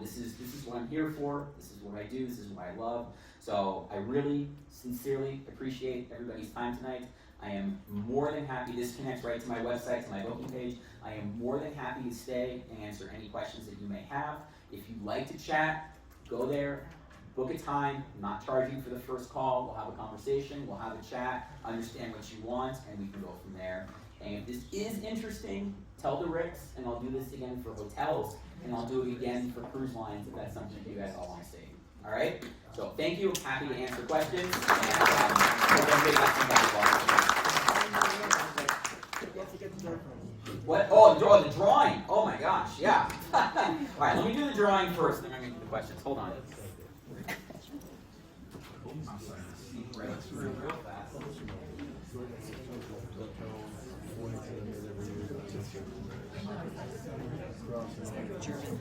This is what I'm here for. This is what I do. This is what I love. So I really, sincerely appreciate everybody's time tonight. I am more than happy. This connects right to my website, to my booking page. I am more than happy to stay and answer any questions that you may have. If you'd like to chat, go there, book a time. I'm not charging for the first call. We'll have a conversation. We'll have a chat, understand what you want, and we can go from there. And if this is interesting, tell the Ricks, and I'll do this again for hotels, and I'll do it again for cruise lines if that's something that you guys all want to see. All right? So thank you. Happy to answer questions. And hope everybody got some time. What? Oh, the drawing. Oh my gosh, yeah. All right, let me do the drawing first, then I'm going to do the questions. Hold on. German.